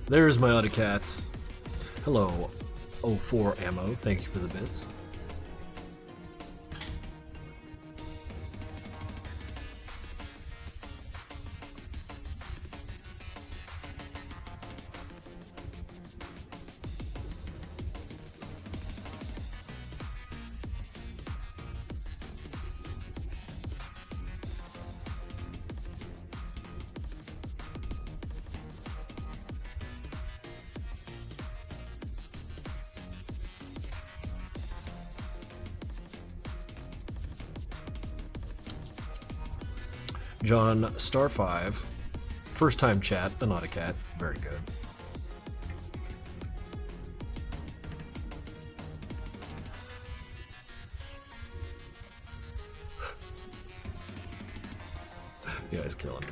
There's my autocats. Hello, 04 Ammo. Thank you for the bits. John Star 5, first time chat, an autocat, very good. Yeah, he's killing me.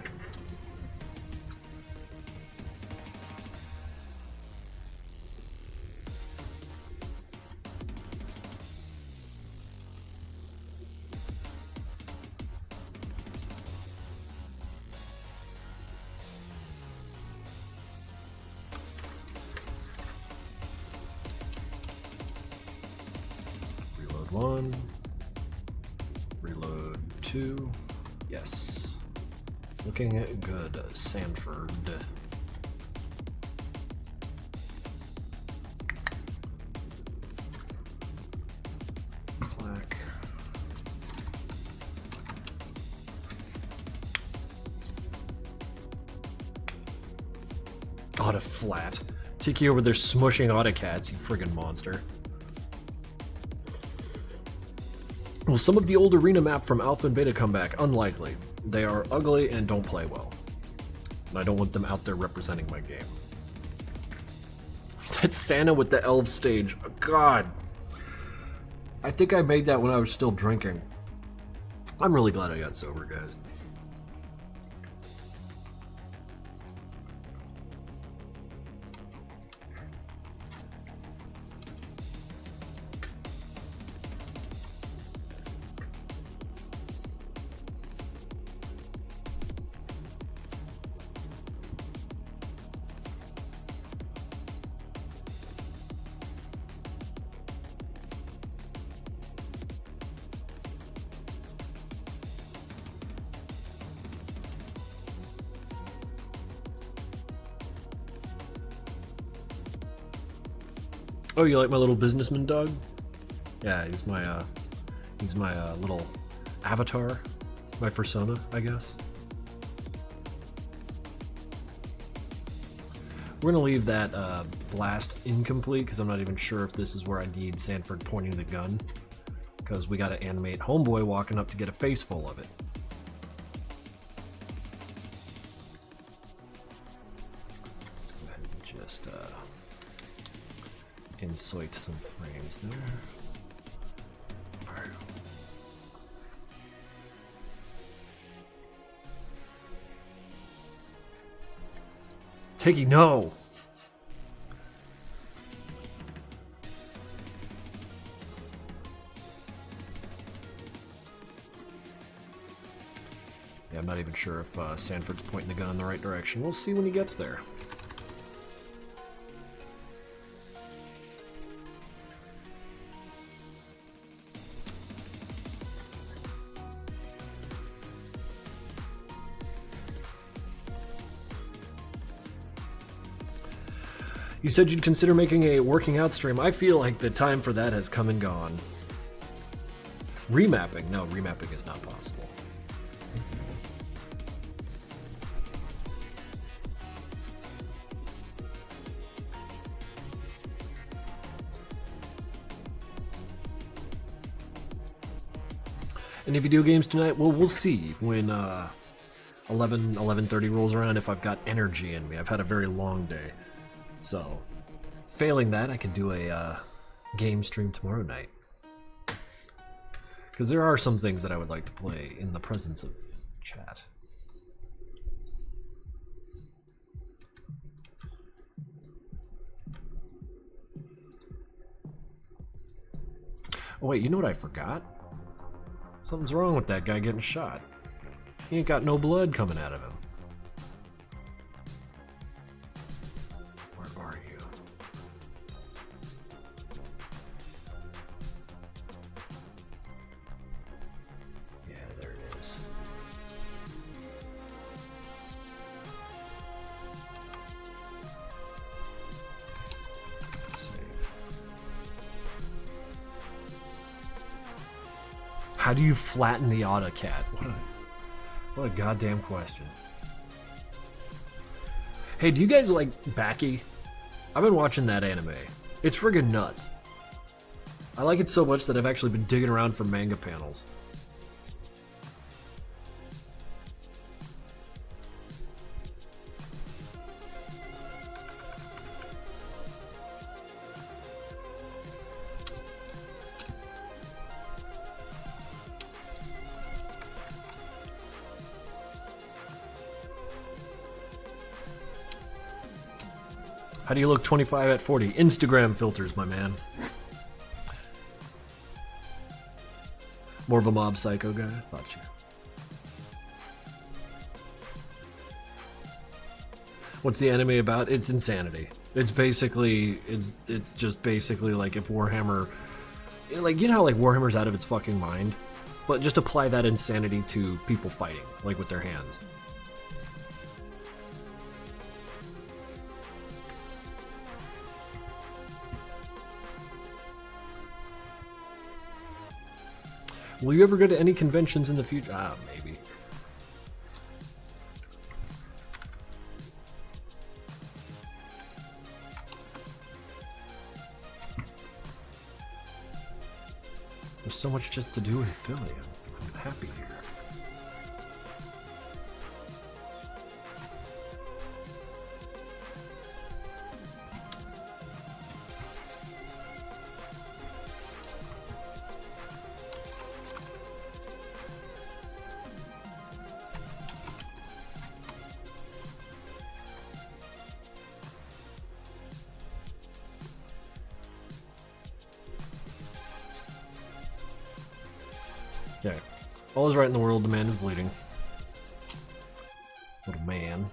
One, reload two, yes. Looking good, Sanford. Clack. Auto flat. Tiki over there smushing autocats, you friggin' monster. Will some of the old arena map from Alpha and Beta come back? Unlikely. They are ugly and don't play well. And I don't want them out there representing my game. That's Santa with the elf stage. Oh, God. I think I made that when I was still drinking. I'm really glad I got sober, guys. Oh, you like my little businessman dog? Yeah, he's my little avatar, my persona, I guess. We're gonna leave that blast incomplete because I'm not even sure if this is where I need Sanford pointing the gun, because we gotta animate Homeboy walking up to get a face full of it. Let's go ahead and just insert some frames there. Tiggy, no! Yeah, I'm not even sure if Sanford's pointing the gun in the right direction. We'll see when he gets there. You said you'd consider making a working out stream. I feel like the time for that has come and gone. Remapping? No, remapping is not possible. Any video games tonight? Well, we'll see when 11:30 rolls around if I've got energy in me. I've had a very long day. So, failing that, I can do a game stream tomorrow night. Because there are some things that I would like to play in the presence of chat. Oh wait, you know what I forgot? Something's wrong with that guy getting shot. He ain't got no blood coming out of him. are you? Yeah, there it is. Save. How do you flatten the AutoCAD? What a goddamn question. Hey, do you guys like Baki? I've been watching that anime. It's friggin' nuts. I like it so much that I've actually been digging around for manga panels. How do you look 25 at 40? Instagram filters, my man. More of a mob psycho guy? I thought you. What's the anime about? It's insanity. It's basically, it's just basically like if Warhammer, like, you know how like Warhammer's out of its fucking mind? But just apply that insanity to people fighting, like with their hands. Will you ever go to any conventions in the future? Ah, maybe. There's so much just to do in Philly. I'm happy here. Okay. All is right in the world, the man is bleeding. Little man.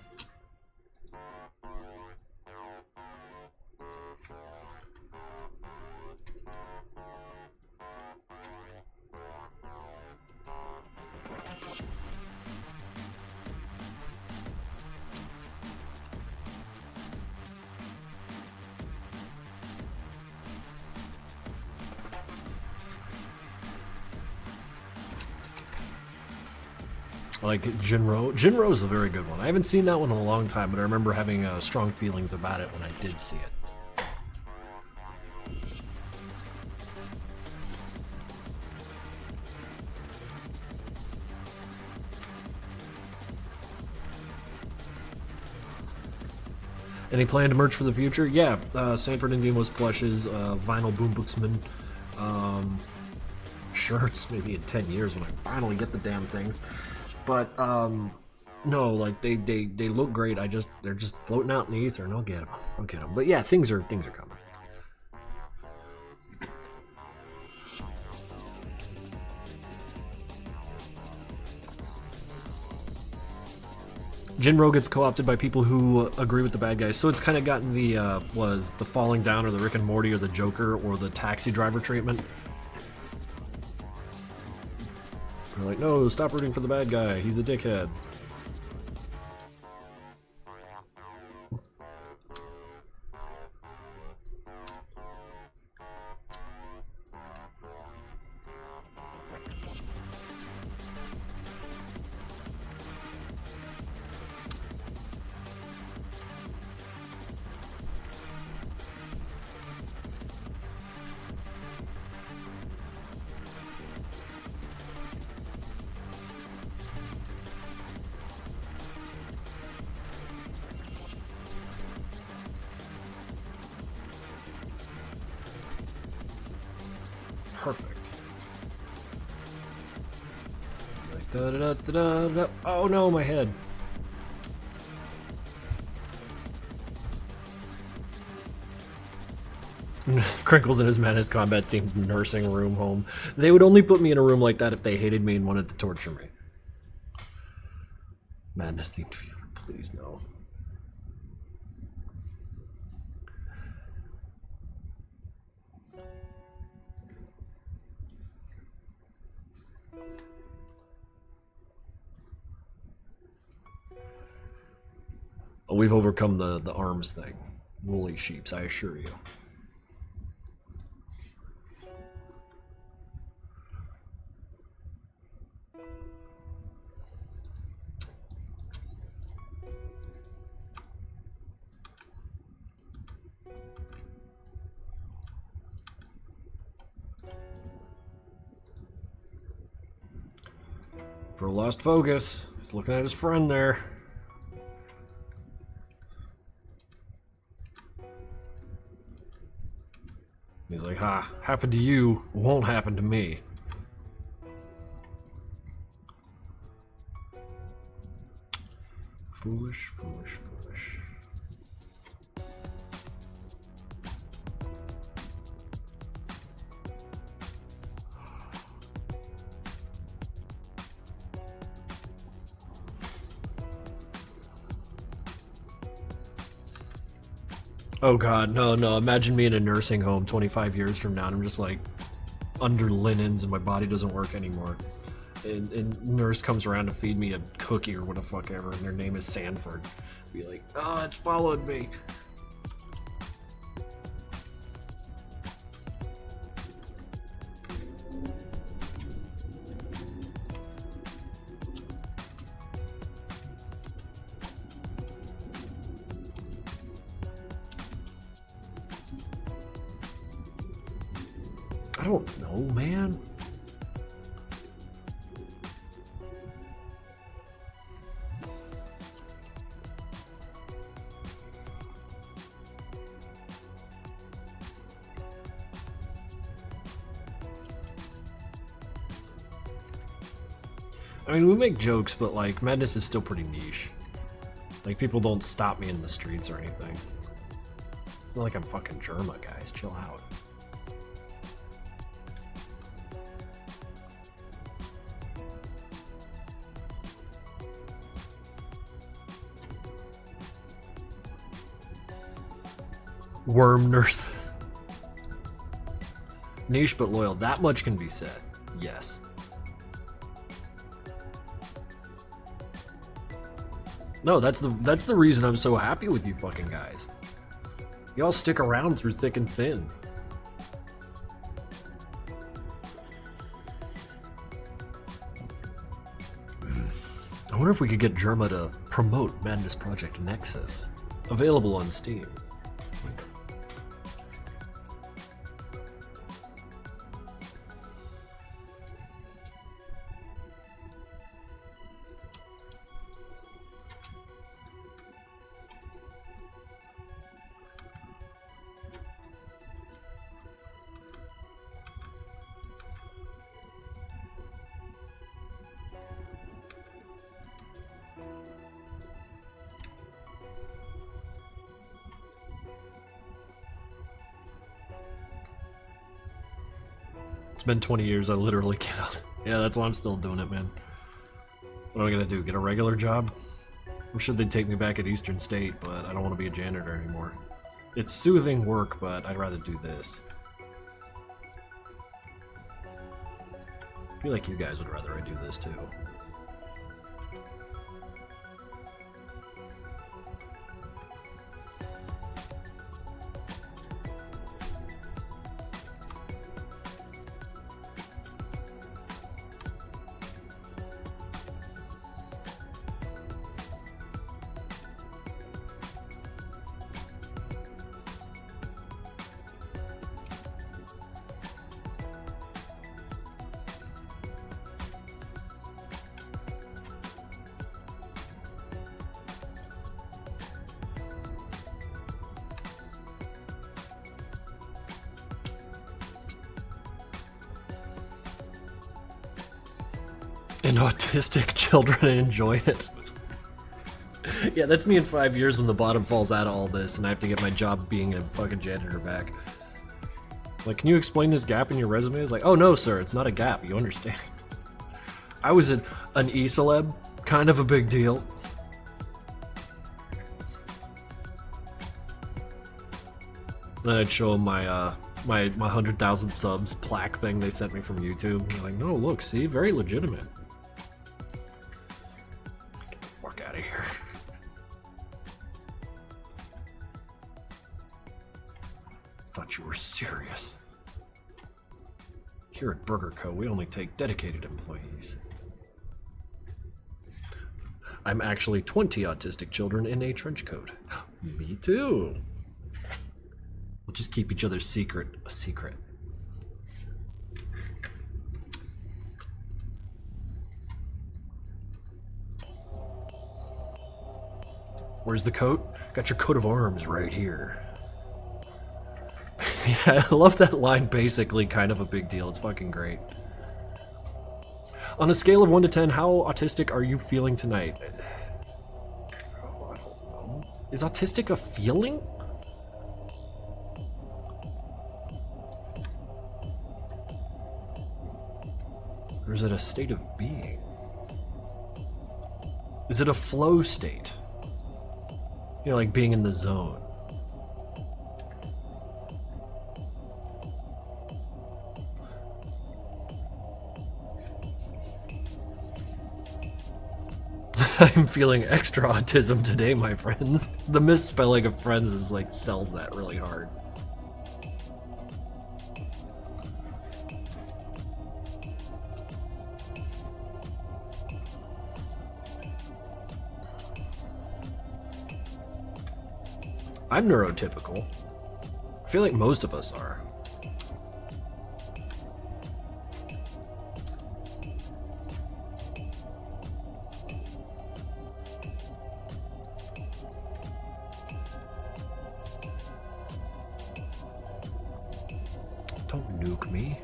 Like Jinro. Jinro is a very good one. I haven't seen that one in a long time, but I remember having strong feelings about it when I did see it. Any planned merch for the future? Yeah, Sanford and Demos plushes, vinyl boomboxman, shirts maybe in 10 years when I finally get the damn things. But no, like they look great. They're just floating out in the ether, and I'll get them. But yeah, things are coming. Jinro gets co-opted by people who agree with the bad guys, so it's kind of gotten the was the Falling Down or the Rick and Morty or the Joker or the Taxi Driver treatment. They're like, no, stop rooting for the bad guy. He's a dickhead. Perfect. Like, da, da, da, da, da. Oh no, my head. Krinkels and his Madness Combat Team nursing room home. They would only put me in a room like that if they hated me and wanted to torture me. Madness themed fever, please no. we've overcome the arms thing. Woolly sheeps, I assure you. Bro lost focus. He's looking at his friend there. He's like, ha, happened to you, won't happen to me. Foolish, foolish, foolish. Oh god, no, no, imagine me in a nursing home 25 years from now and I'm just like under linens and my body doesn't work anymore. And nurse comes around to feed me a cookie or what the fuck ever and their name is Sanford. Be like, oh, it's followed me. I don't know, man. I mean, we make jokes, but like, madness is still pretty niche. Like, people don't stop me in the streets or anything. It's not like I'm fucking Germa, guys. Chill out. Worm nurse. Niche but loyal. That much can be said. Yes. No, that's the reason I'm so happy with you fucking guys. Y'all stick around through thick and thin. I wonder if we could get Germa to promote Madness Project Nexus. Available on Steam. It's been 20 years, I literally cannot. Yeah, that's why I'm still doing it, man. What am I gonna do, get a regular job? I'm sure they'd take me back at Eastern State, but I don't want to be a janitor anymore. It's soothing work, but I'd rather do this. I feel like you guys would rather I do this too. And autistic children enjoy it. Yeah, that's me in 5 years when the bottom falls out of all this and I have to get my job being a fucking janitor back. Like, can you explain this gap in your resume? It's like, oh no, sir, it's not a gap, you understand. I was an e-celeb, kind of a big deal. Then I'd show them my 100,000 subs plaque thing they sent me from YouTube. They're like, no, look, see, very legitimate. Get the fuck out of here. Thought you were serious. Here at Burger Co., we only take dedicated employees. I'm actually 20 autistic children in a trench coat. Me too. We'll just keep each other's secret a secret. Where's the coat? Got your coat of arms right here. Yeah, I love that line, basically kind of a big deal. It's fucking great. On a scale of 1 to 10, how autistic are you feeling tonight? Oh, I don't know. Is autistic a feeling? Or is it a state of being? Is it a flow state? You know, like being in the zone. I'm feeling extra autism today, my friends. The misspelling of friends is like sells that really hard. I'm neurotypical. I feel like most of us are. Don't nuke me.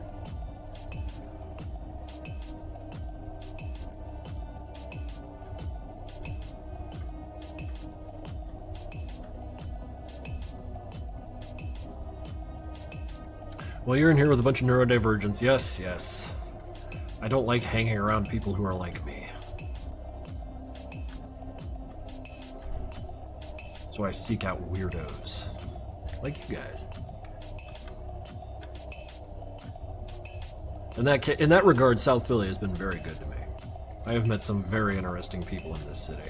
Well, you're in here with a bunch of neurodivergents. Yes, yes. I don't like hanging around people who are like me. So I seek out weirdos. Like you guys. In that regard, South Philly has been very good to me. I have met some very interesting people in this city.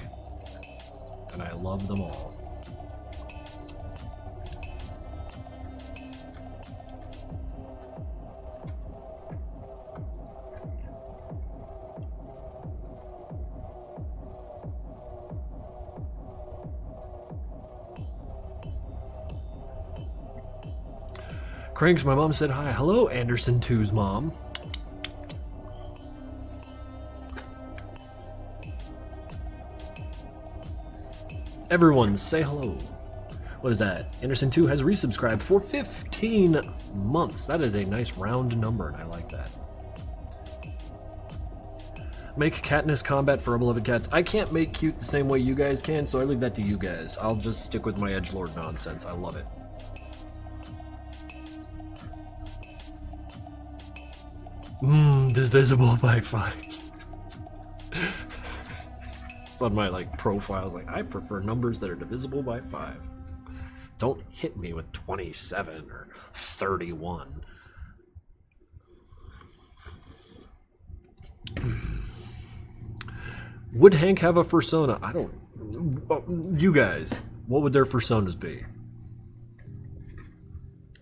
And I love them all. Krinkels, my mom said hi. Hello, Anderson2's mom. Everyone, say hello. What is that? Anderson2 has resubscribed for 15 months. That is a nice round number, and I like that. Make Katniss combat for our beloved cats. I can't make cute the same way you guys can, so I leave that to you guys. I'll just stick with my edgelord nonsense. I love it. Divisible by 5. It's on my like profile. Like, I prefer numbers that are divisible by 5. Don't hit me with 27 or 31. Would Hank have a fursona? I don't. You guys, what would their fursonas be?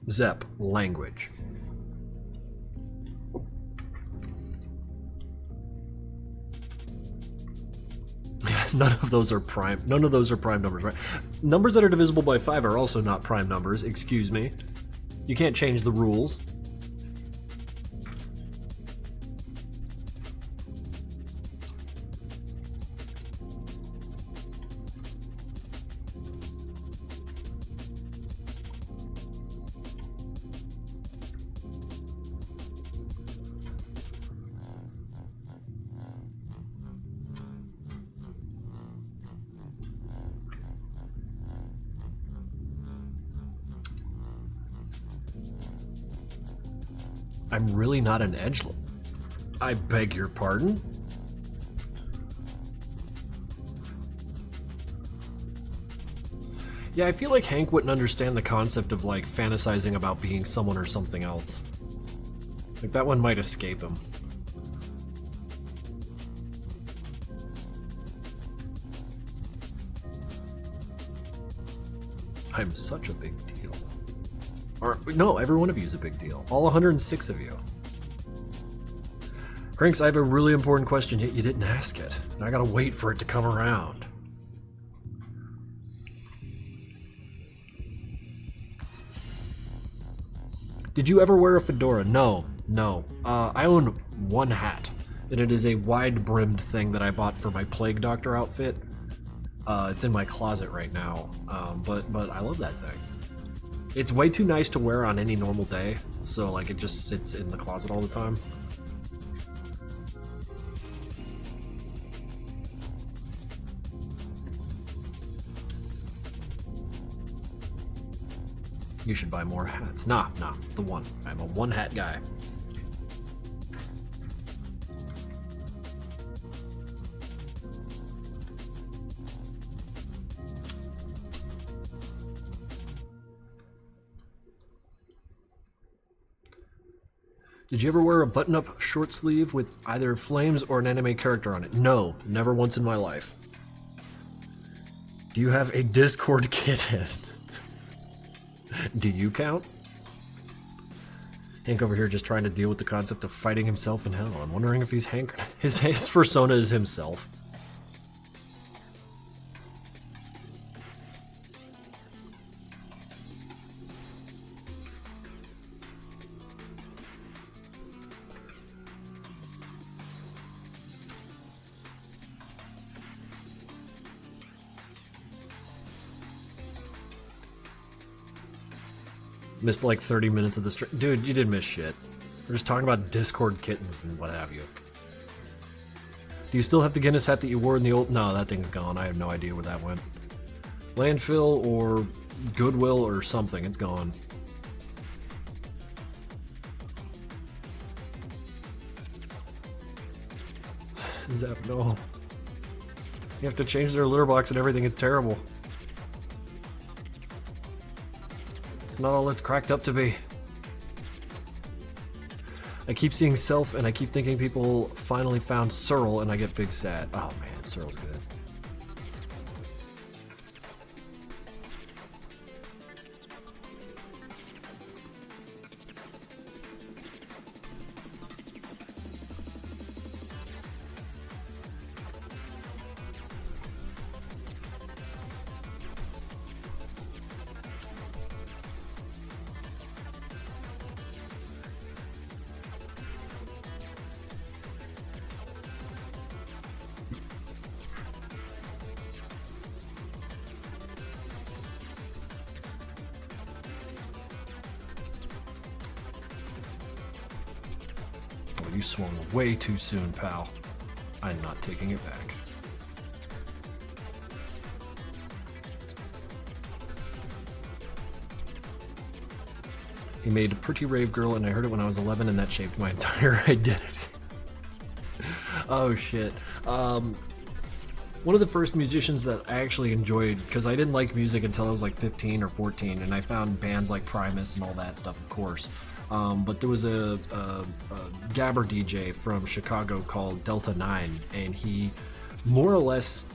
Zep, language. None of those are prime. None of those are prime numbers, right? Numbers that are divisible by 5 are also not prime numbers. Excuse me. You can't change the rules. I'm really not an edgelord. I beg your pardon? Yeah, I feel like Hank wouldn't understand the concept of like fantasizing about being someone or something else. Like that one might escape him. I'm such a big deal. Or, no, every one of you is a big deal. All 106 of you. Krinkels, I have a really important question, yet you didn't ask it. And I gotta wait for it to come around. Did you ever wear a fedora? No. I own one hat, and it is a wide-brimmed thing that I bought for my Plague Doctor outfit. It's in my closet right now, but I love that thing. It's way too nice to wear on any normal day, so like it just sits in the closet all the time. You should buy more hats. Nah, the one. I'm a one hat guy. Did you ever wear a button-up short sleeve with either flames or an anime character on it? No, never once in my life. Do you have a Discord kitten? Do you count? Hank over here just trying to deal with the concept of fighting himself in hell. I'm wondering if he's Hank. His persona is himself. Missed like 30 minutes of the stream. Dude, you didn't miss shit. We're just talking about Discord kittens and what have you. Do you still have the Guinness hat that you wore in the old... No, that thing's gone. I have no idea where that went. Landfill or Goodwill or something. It's gone. Zap, no. You have to change their litter box and everything. It's terrible. It's not all it's cracked up to be. I keep seeing Self and I keep thinking people finally found Searle and I get big sad. Oh man, Searle's good. You swung way too soon, pal. I'm not taking it back. He made a Pretty Rave Girl and I heard it when I was 11 and that shaped my entire identity. Oh shit. One of the first musicians that I actually enjoyed, because I didn't like music until I was like 15 or 14, and I found bands like Primus and all that stuff, of course. But there was a gabber DJ from Chicago called Delta 9, and he more or less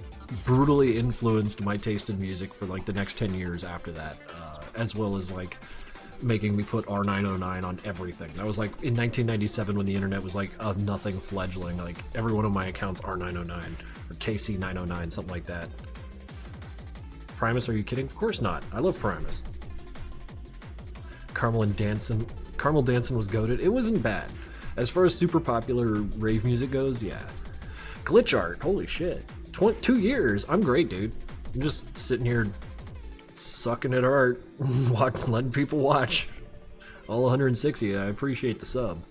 brutally influenced my taste in music for like the next 10 years after that, as well as like making me put R909 on everything. That was like in 1997 when the internet was like a nothing fledgling. Like every one of my accounts R909 or KC909, something like that. Primus, are you kidding? Of course not. I love Primus. Carmel Dancin' was goated. It wasn't bad. As far as super popular rave music goes, yeah. Glitch art, holy shit. 2 years, I'm great, dude. I'm just sitting here sucking at art, letting people watch. All 160, I appreciate the sub.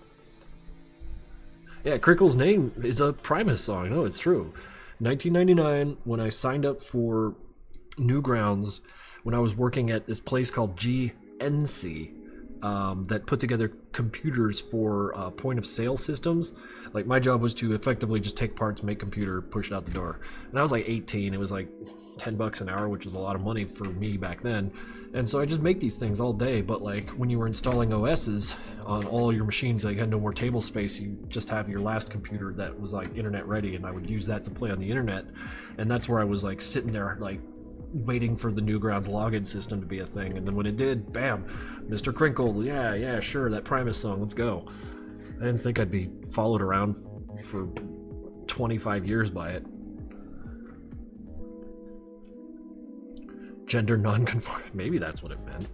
Yeah, Krinkels' name is a Primus song. No, it's true. 1999, when I signed up for Newgrounds, when I was working at this place called GNC, that put together computers for point of sale systems. Like my job was to effectively just take parts, make computer, push it out the door. And I was like 18. It was like $10 an hour, which was a lot of money for me back then. And so I just make these things all day. But like when you were installing OSs on all your machines, like you had no more table space. You just have your last computer that was like internet ready, and I would use that to play on the internet. And that's where I was like sitting there like waiting for the Newgrounds login system to be a thing, and then when it did, bam, Mr. Krinkle, yeah, sure, that Primus song, let's go. I didn't think I'd be followed around for 25 years by it. Gender non-conforming, maybe that's what it meant.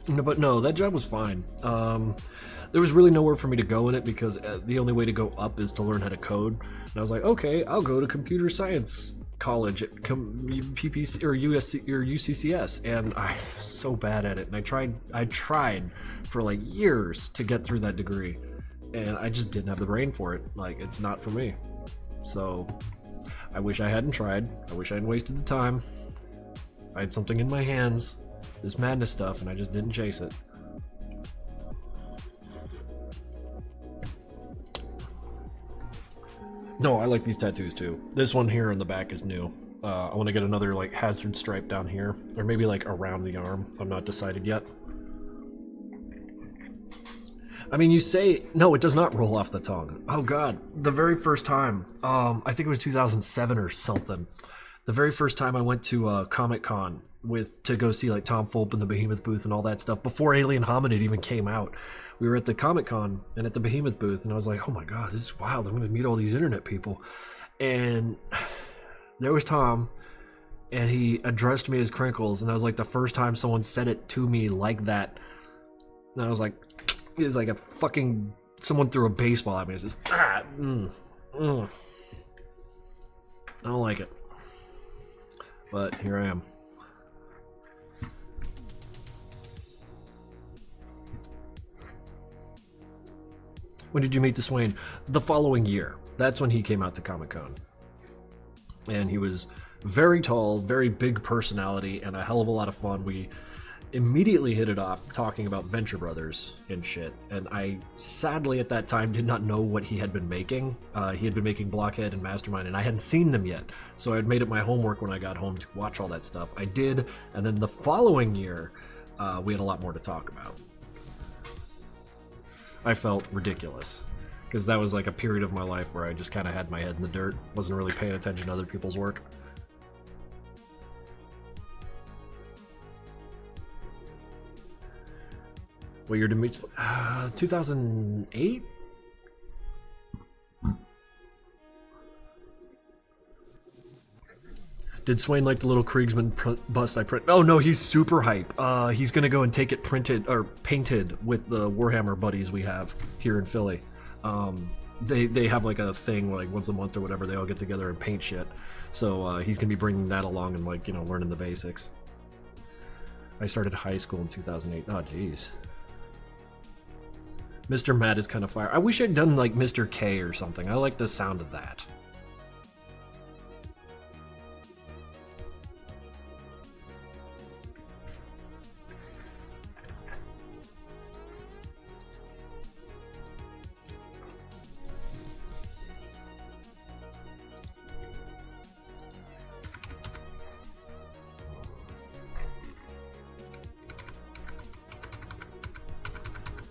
No, but no, that job was fine. There was really nowhere for me to go in it because the only way to go up is to learn how to code. And I was like, okay, I'll go to computer science college at PPC or USC or UCCS, and I'm so bad at it. And I tried for like years to get through that degree, and I just didn't have the brain for it. Like, it's not for me. So I wish I hadn't tried. I wish I hadn't wasted the time. I had something in my hands, this madness stuff, and I just didn't chase it. No, I like these tattoos too. This one here in the back is new. I want to get another like hazard stripe down here, or maybe like around the arm. I'm not decided yet. I mean, you say, no, it does not roll off the tongue. Oh God, the very first time, I think it was 2007 or something. The very first time I went to Comic-Con to go see like Tom Fulp and the Behemoth booth and all that stuff before Alien Hominid even came out. We were at the Comic-Con and at the Behemoth booth, and I was like, oh my God, this is wild. I'm going to meet all these internet people. And there was Tom, and he addressed me as Krinkels, and that was like the first time someone said it to me like that. And I was like, it's like a fucking, someone threw a baseball at me. It's just, I don't like it. But here I am. When did you meet the Swain? The following year. That's when he came out to Comic-Con. And he was very tall, very big personality, and a hell of a lot of fun. We immediately hit it off talking about Venture Brothers and shit. And I sadly at that time did not know what he had been making. He had been making Blockhead and Mastermind, and I hadn't seen them yet. So I had made it my homework when I got home to watch all that stuff. I did, and then the following year, we had a lot more to talk about. I felt ridiculous, because that was like a period of my life where I just kind of had my head in the dirt, wasn't really paying attention to other people's work. What year did we meet? 2008? Did Swain like the little Kriegsman bust I print? Oh no, he's super hype. He's gonna go and take it printed or painted with the Warhammer buddies we have here in Philly. They have like a thing like once a month or whatever. They all get together and paint shit. So he's gonna be bringing that along and like, you know, learning the basics. I started high school in 2008. Oh jeez. Mr. Matt is kind of fire. I wish I'd done like Mr. K or something. I like the sound of that.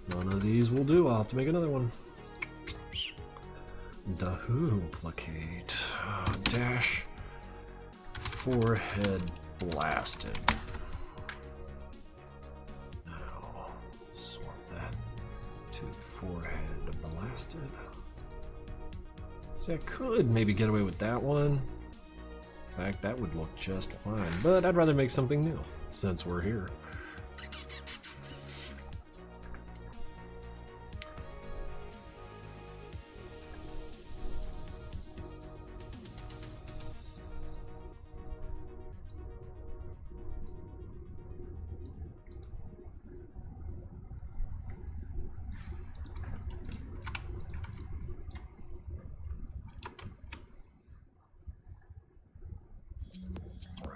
None of these will do. I'll have to make another one. Duplicate. Dash. Forehead blasted. Now, swap that to forehead blasted. See, I could maybe get away with that one. In fact, that would look just fine. But I'd rather make something new, since we're here.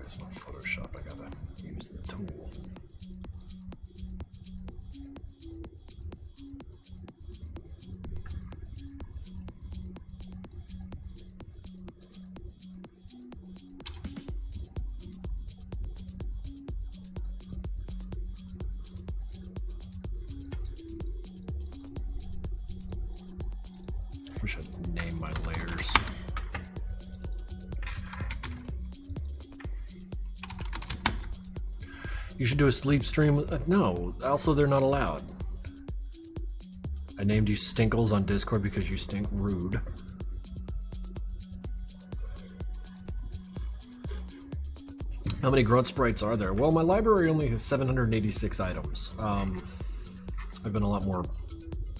It's not Photoshop, I gotta use the tool. Wish I'd name my layers. You should do a sleep stream. No, also they're not allowed. I named you Stinkles on Discord because you stink. Rude. How many grunt sprites are there? Well, my library only has 786 items. I've been a lot more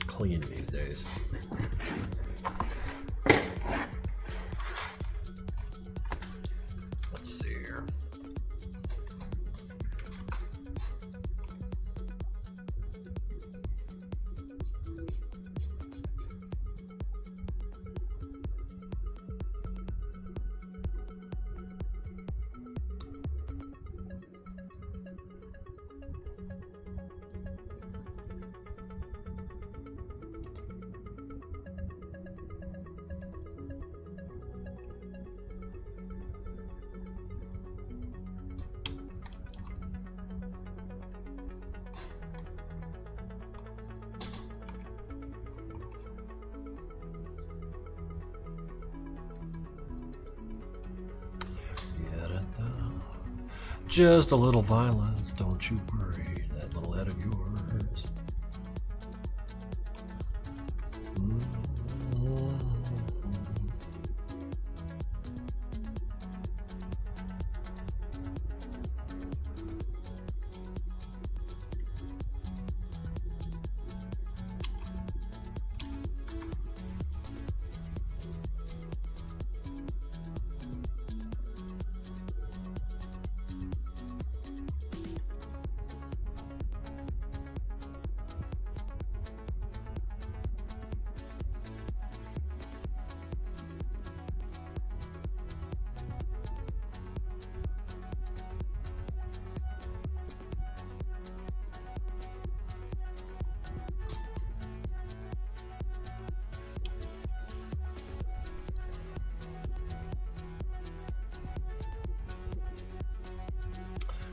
clean these days. Let's see here. Just a little violence, don't you worry, that little head of yours.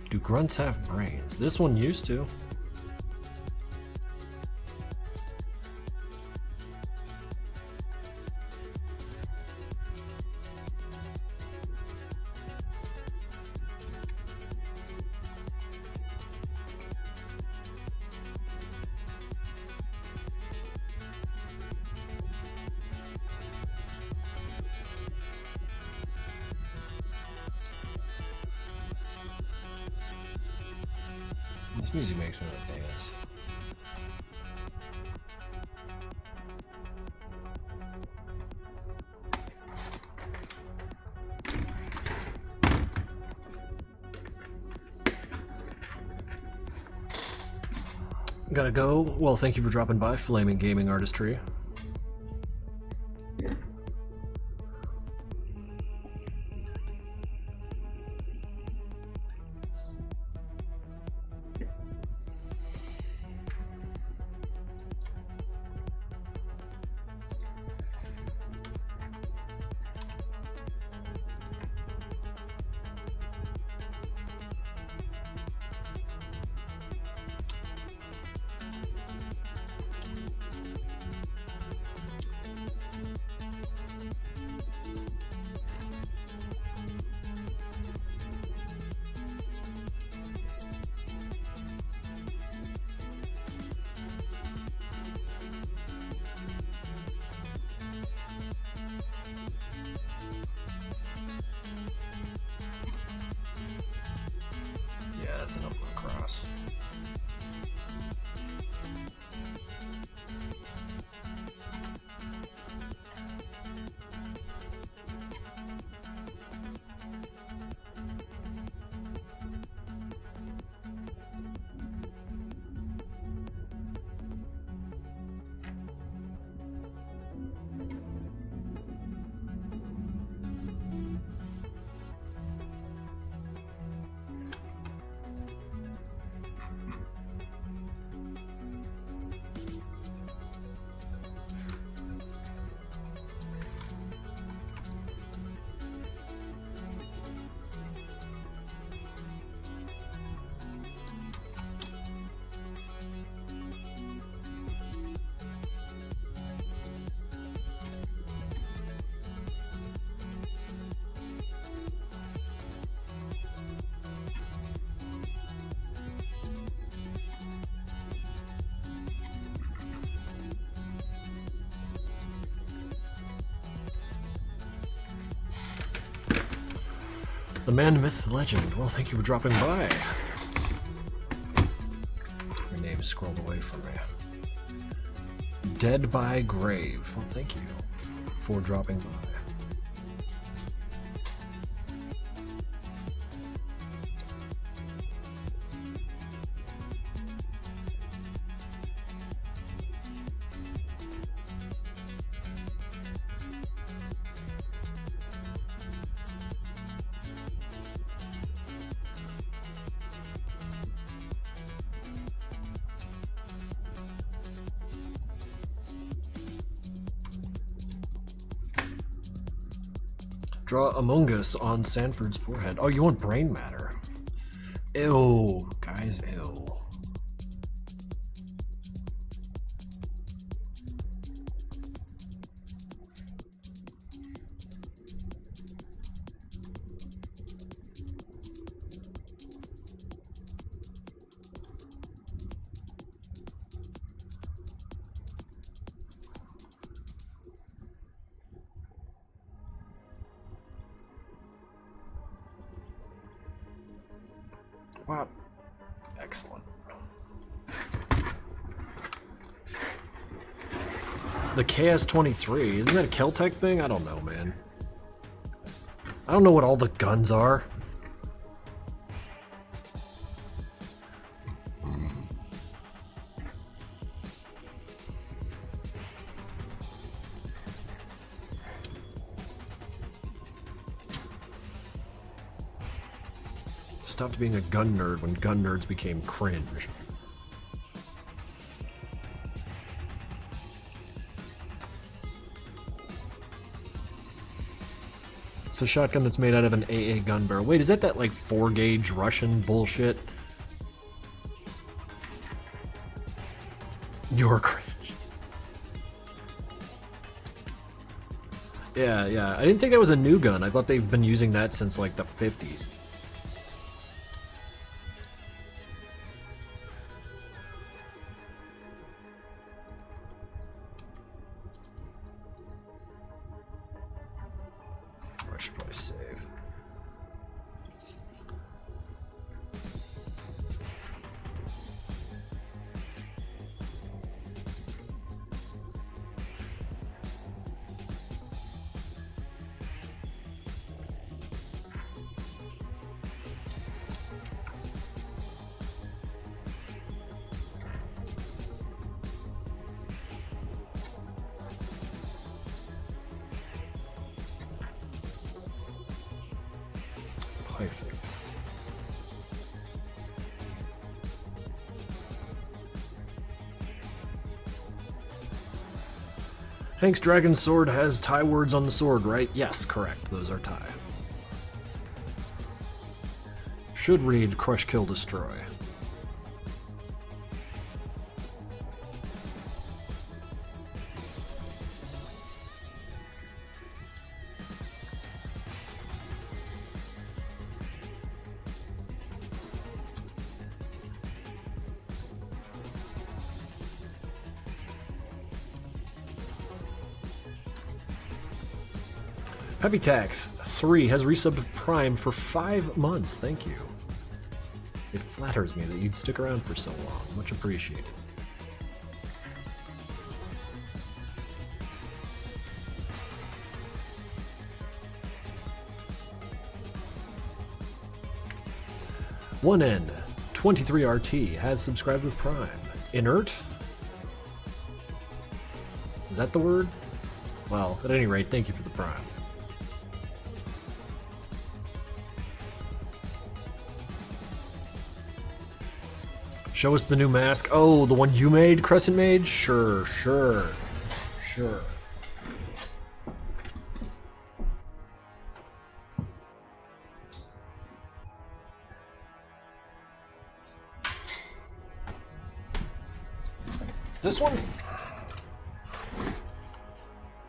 Do grunts have brains? This one used to. This music makes me want to dance. Gotta go. Well, thank you for dropping by, Flaming Gaming Artistry. That's enough for a cross. The man, myth, the legend. Well, thank you for dropping by. Your name scrolled away from me. Dead by Grave. Well, thank you for dropping by. Draw Among Us on Sanford's forehead. Oh, you want brain matter? Ew, guys, ew. Wow. Excellent. The KS-23, isn't that a Keltec thing? I don't know, man. I don't know what all the guns are. Stopped being a gun nerd when gun nerds became cringe. It's a shotgun that's made out of an AA gun barrel. Wait, is that like 4-gauge Russian bullshit? You're cringe. Yeah. I didn't think that was a new gun. I thought they've been using that since like the 50s. I should probably save. Perfect. Hank's dragon sword has Thai words on the sword, right? Yes, correct. Those are Thai. Should read Crush, Kill, Destroy. Peppy Tax 3 has resubbed Prime for 5 months. Thank you. It flatters me that you'd stick around for so long. Much appreciated. One N 23 RT has subscribed with Prime. Inert? Is that the word? Well, at any rate, thank you for the Prime. Show us the new mask. Oh, the one you made, Crescent Mage? Sure. This one?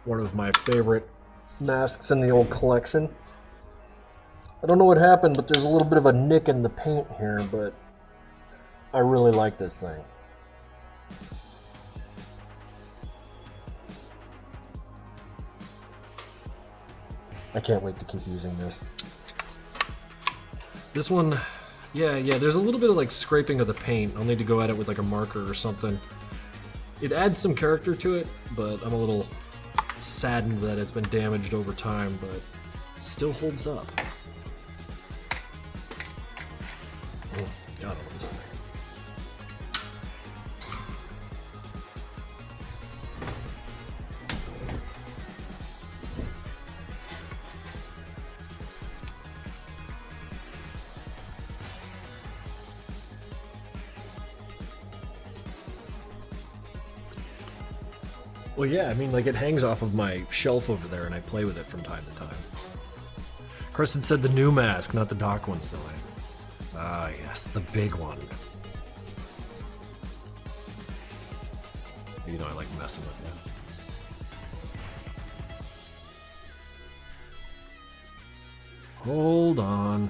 One of my favorite masks in the old collection. I don't know what happened, but there's a little bit of a nick in the paint here, but I really like this thing. I can't wait to keep using this. This one, yeah, there's a little bit of like scraping of the paint. I'll need to go at it with like a marker or something. It adds some character to it, but I'm a little saddened that it's been damaged over time, but it still holds up. Oh, God, I love this thing. Well, yeah, I mean, like, it hangs off of my shelf over there, and I play with it from time to time. Kristen said the new mask, not the dock one, silly. Ah, yes, the big one. You know, I like messing with you. Hold on.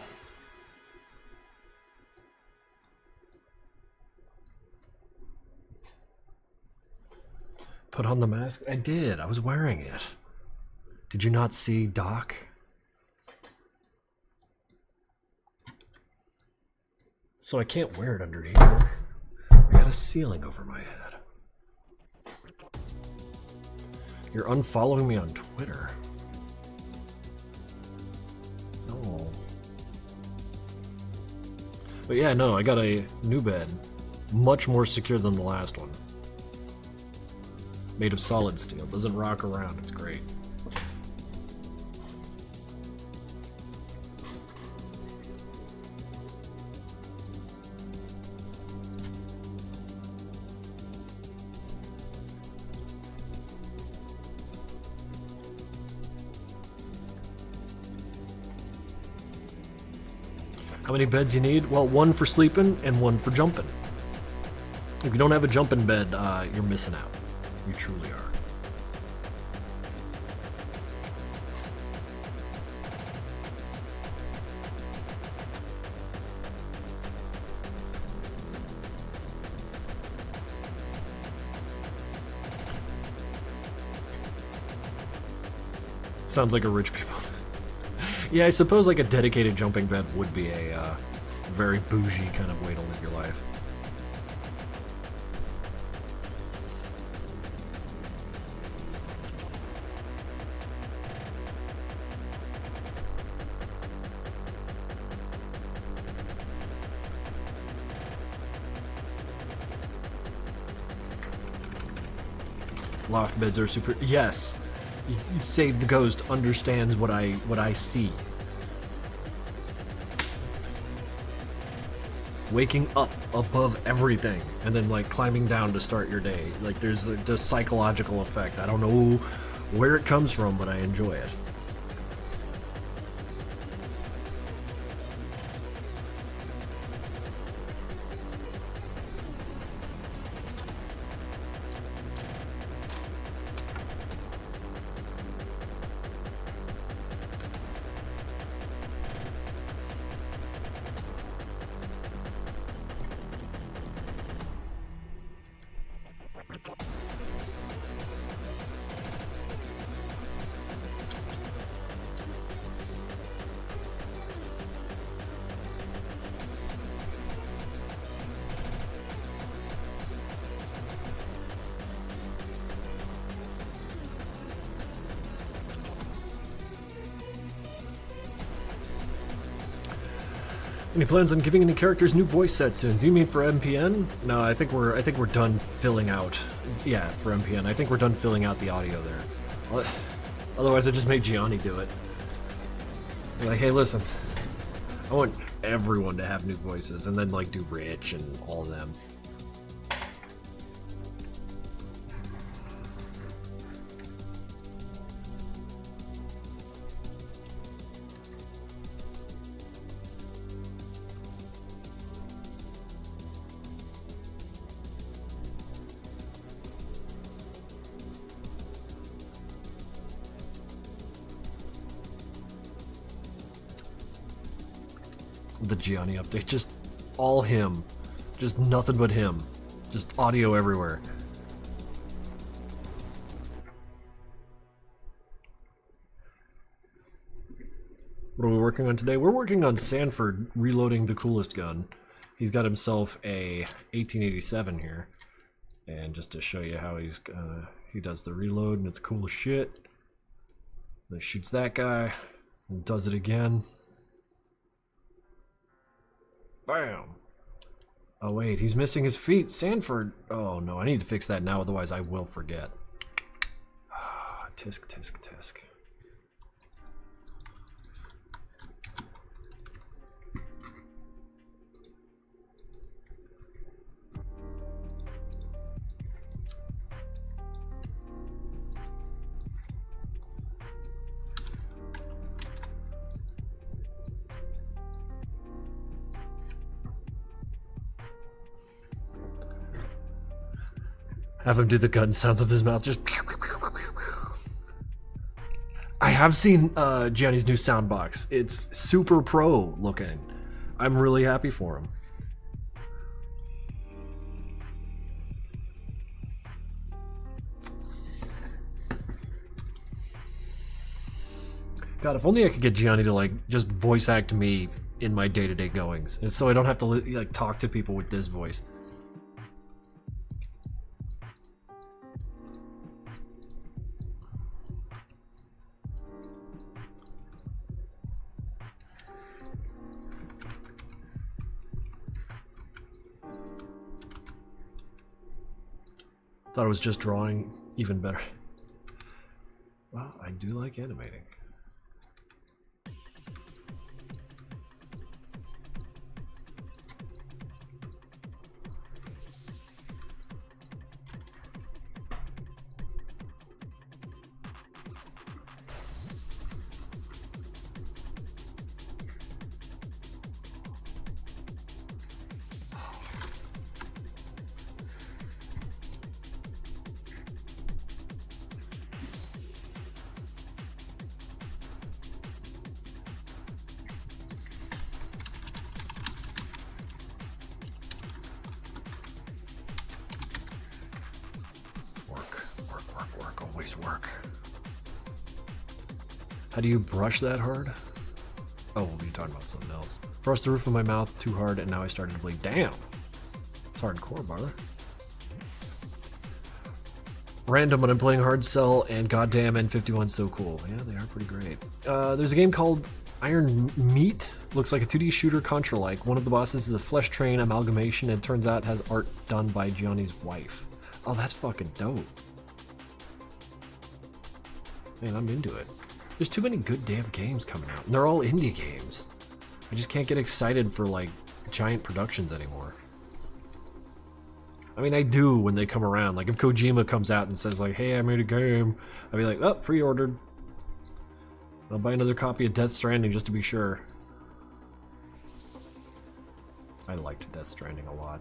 Put on the mask? I did. I was wearing it. Did you not see Doc? So I can't wear it under here. I got a ceiling over my head. You're unfollowing me on Twitter. No. But yeah, no, I got a new bed. Much more secure than the last one. Made of solid steel. Doesn't rock around. It's great. How many beds you need? Well, one for sleeping and one for jumping. If you don't have a jumping bed, you're missing out. You truly are. Sounds like a rich people. Yeah, I suppose like a dedicated jumping bed would be a very bougie kind of way to live your life. Loft beds are super. Yes, Save the Ghost understands what I see. Waking up above everything and then like climbing down to start your day. Like there's a psychological effect. I don't know where it comes from, but I enjoy it. Any plans on giving any characters new voice sets soon? Do you mean for MPN? No, I think we're done filling out. Yeah, for MPN, I think we're done filling out the audio there. Otherwise, I just make Gianni do it. Be like, hey, listen, I want everyone to have new voices, and then like do Rich and all of them. The Gianni update, just all him, just nothing but him, just audio everywhere. What are we working on today? We're working on Sanford reloading the coolest gun. He's got himself a 1887 here. And just to show you how he does the reload, and it's cool as shit. Then shoots that guy, and does it again. Bam! Oh wait, he's missing his feet. Sanford! Oh no, I need to fix that now, otherwise I will forget. Tisk, tisk, tisk. Have him do the gun sounds with his mouth, just... I have seen Gianni's new soundbox. It's super pro looking. I'm really happy for him. God, if only I could get Gianni to like just voice act me in my day-to-day goings, and so I don't have to like talk to people with this voice. Thought it was just drawing, even better. Well, I do like animating. Work. How do you brush that hard? Oh, we'll be talking about something else. Brushed the roof of my mouth too hard and now I started to bleed. Damn! It's hardcore, brother. Random when I'm playing Hard Cell and goddamn N51's so cool. Yeah, they are pretty great. There's a game called Iron Meat. Looks like a 2D shooter Contra-like. One of the bosses is a Flesh Train amalgamation and turns out has art done by Gianni's wife. Oh, that's fucking dope. Man, I'm into it. There's too many good damn games coming out, and they're all indie games. I just can't get excited for, like, giant productions anymore. I mean, I do when they come around. Like, if Kojima comes out and says, like, hey, I made a game, I'd be like, oh, pre-ordered. I'll buy another copy of Death Stranding just to be sure. I liked Death Stranding a lot.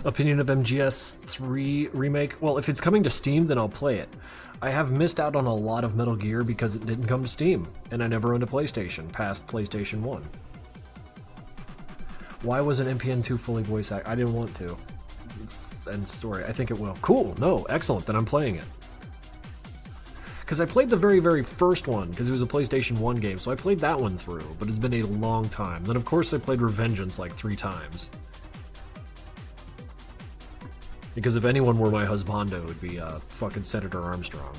Opinion of MGS3 remake? Well, if it's coming to Steam, then I'll play it. I have missed out on a lot of Metal Gear because it didn't come to Steam, and I never owned a PlayStation, past PlayStation 1. Why wasn't MPN2 fully voice act? I didn't want to. End story. I think it will. Cool. No, excellent. Then I'm playing it. Because I played the very, very first one, because it was a PlayStation 1 game, so I played that one through, but it's been a long time. Then, of course, I played Revengeance like 3 times. Because if anyone were my husbando, it would be fucking Senator Armstrong.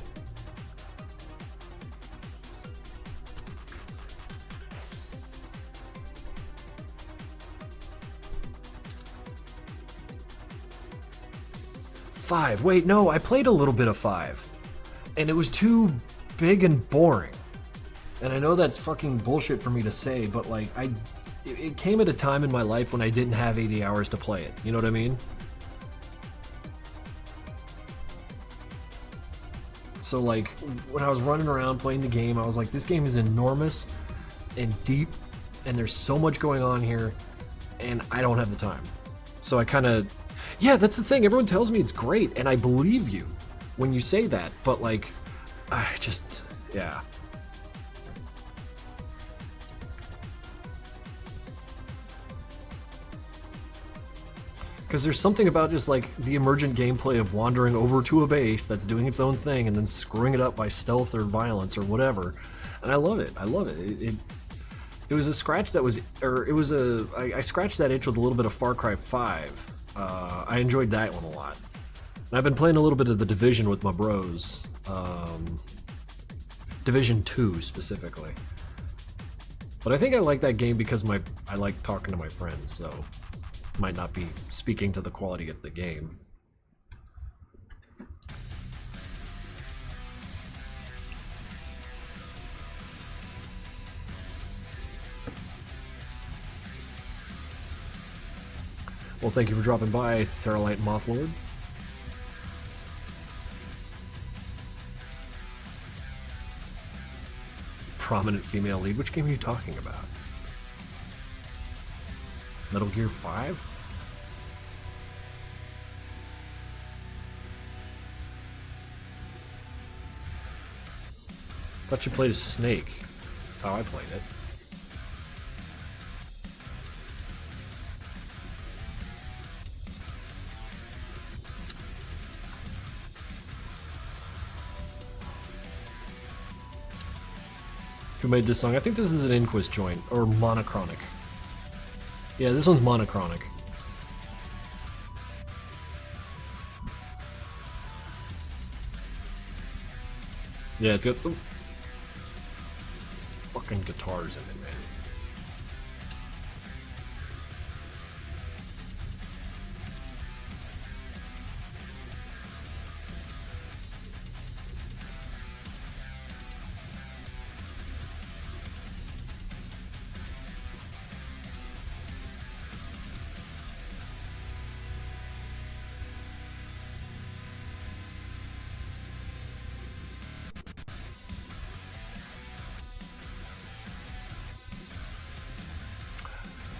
Five. Wait, no, I played a little bit of 5. And it was too big and boring. And I know that's fucking bullshit for me to say, but like, it came at a time in my life when I didn't have 80 hours to play it. You know what I mean? So like, when I was running around playing the game, I was like, this game is enormous and deep, and there's so much going on here, and I don't have the time. So I kind of, Yeah, that's the thing. Everyone tells me it's great, and I believe you when you say that, but like, I just, yeah. Because there's something about just like the emergent gameplay of wandering over to a base that's doing its own thing and then screwing it up by stealth or violence or whatever, and I love it. I love it. It was a scratch that was, or it was a, I scratched that itch with a little bit of Far Cry 5. I enjoyed that one a lot. And I've been playing a little bit of The Division with my bros. Division 2 specifically. But I think I like that game because I like talking to my friends, so might not be speaking to the quality of the game. Well, thank you for dropping by, Theralite Mothlord. Prominent female lead. Which game are you talking about? Metal Gear 5? Thought you played as Snake. That's how I played it. Who made this song? I think this is an Inquis joint, or Monochronic. Yeah, this one's Monochronic. Yeah, it's got some fucking guitars in it, man.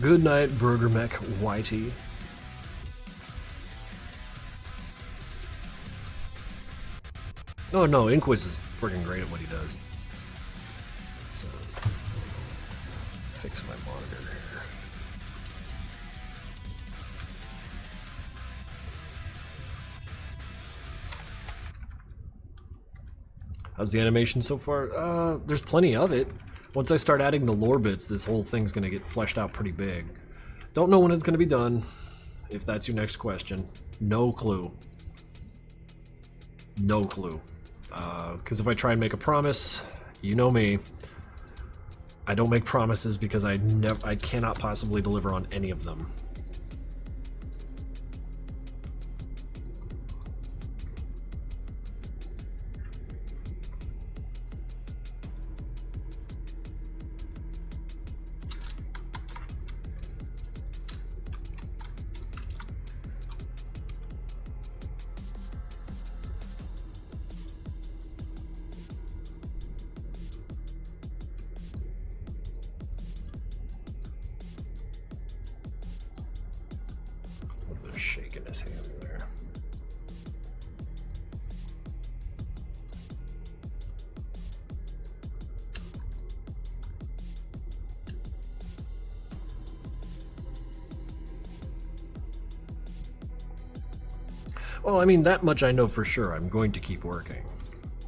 Good night, Burger Mech Whitey. Oh no, Inquis is freaking great at what he does. So, fix my monitor here. How's the animation so far? There's plenty of it. Once I start adding the lore bits, this whole thing's gonna get fleshed out pretty big. Don't know when it's gonna be done, if that's your next question. No clue. No clue. Because if I try and make a promise, you know me, I don't make promises because I cannot possibly deliver on any of them. Shaking his hand there. Well, I mean, that much I know for sure. I'm going to keep working.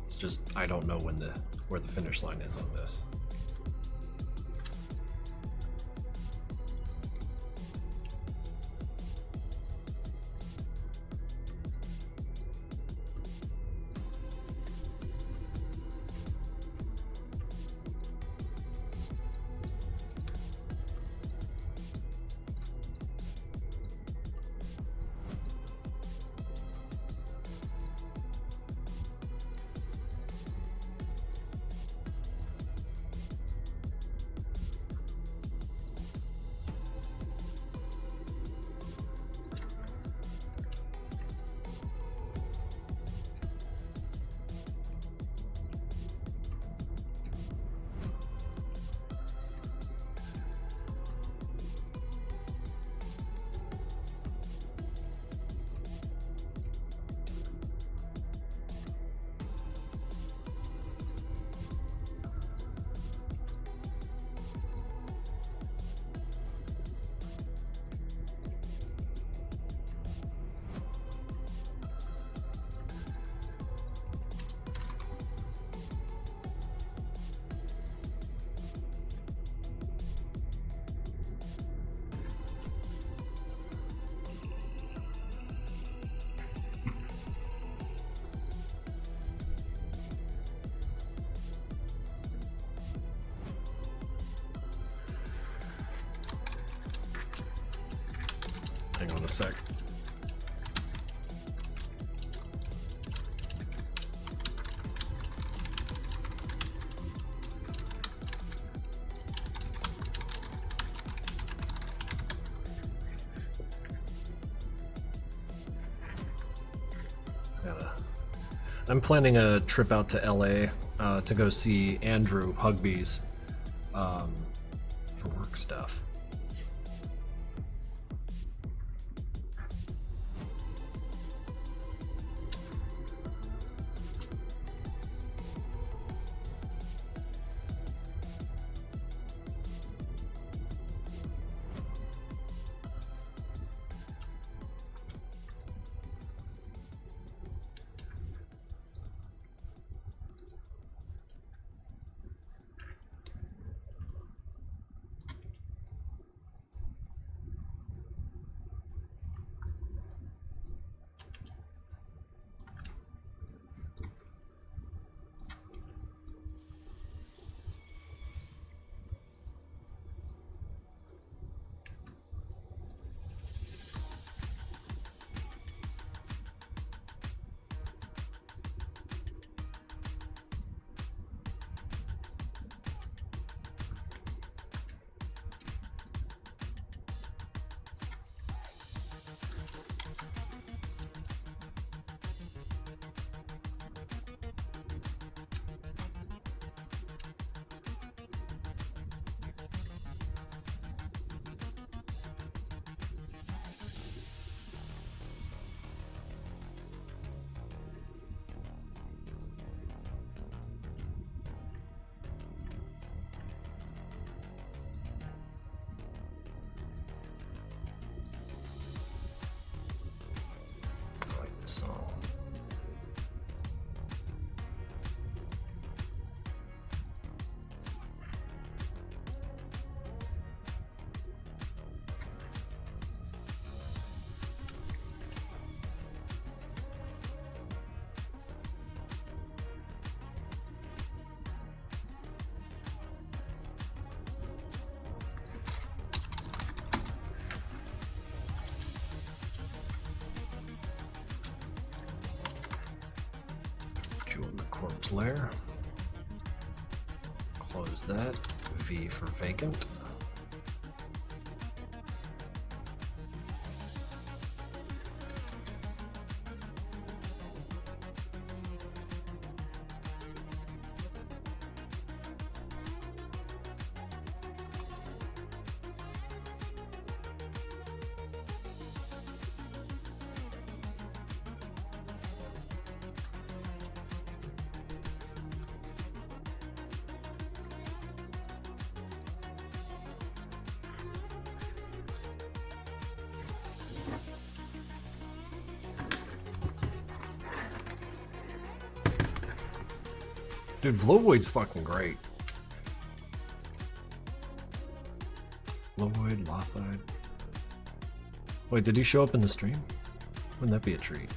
It's just I don't know where the finish line is on this. a sec. I'm planning a trip out to LA to go see Andrew Hugbees for work stuff. Corpse lair. Close that. V for vacant. Dude, Vlovoid's fucking great. Vlovoid, Lothide. Wait, did he show up in the stream? Wouldn't that be a treat?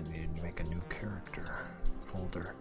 might need to make a new character folder.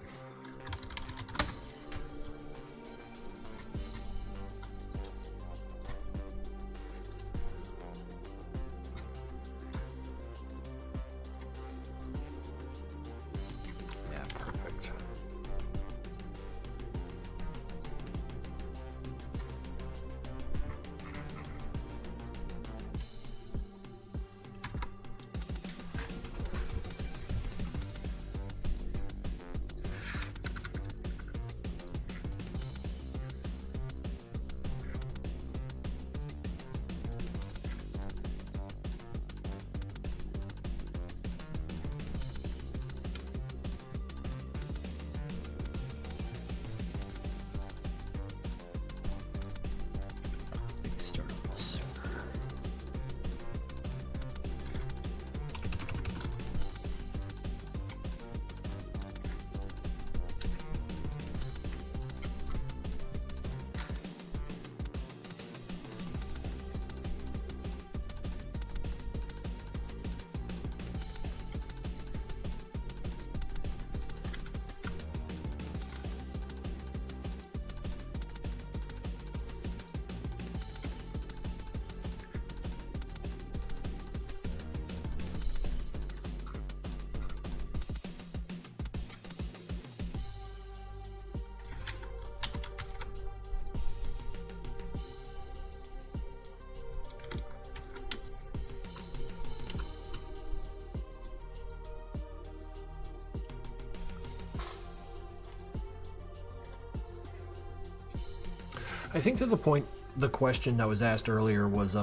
I think to the point, the question that was asked earlier was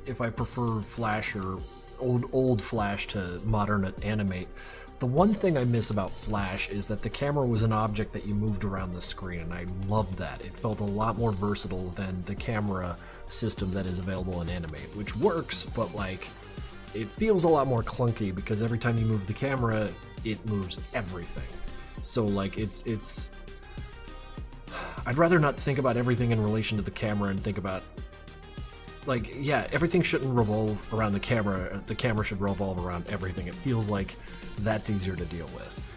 if I prefer Flash or old Flash to modern animate. The one thing I miss about Flash is that the camera was an object that you moved around the screen, and I loved that. It felt a lot more versatile than the camera system that is available in Animate, which works, but like it feels a lot more clunky because every time you move the camera, it moves everything. So like it's I'd rather not think about everything in relation to the camera and think about, like, yeah, everything shouldn't revolve around the camera. The camera should revolve around everything. It feels like that's easier to deal with.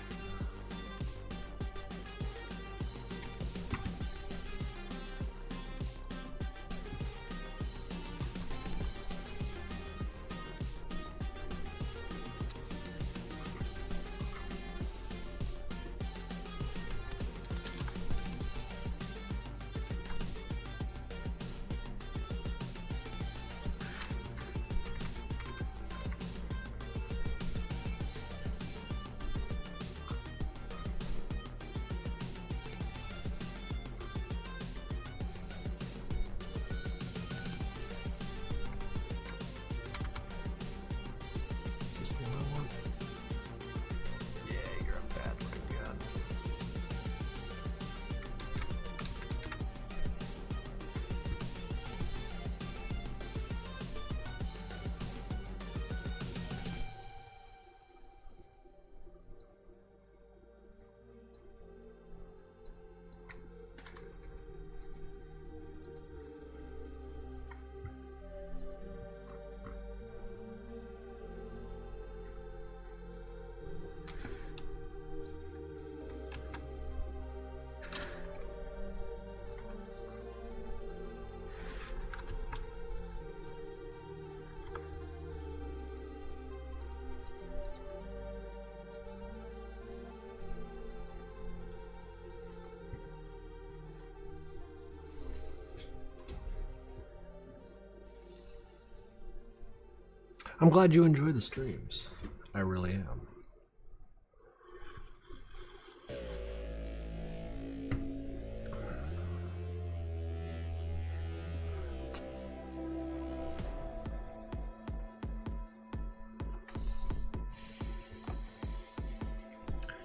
I'm glad you enjoy the streams. I really am.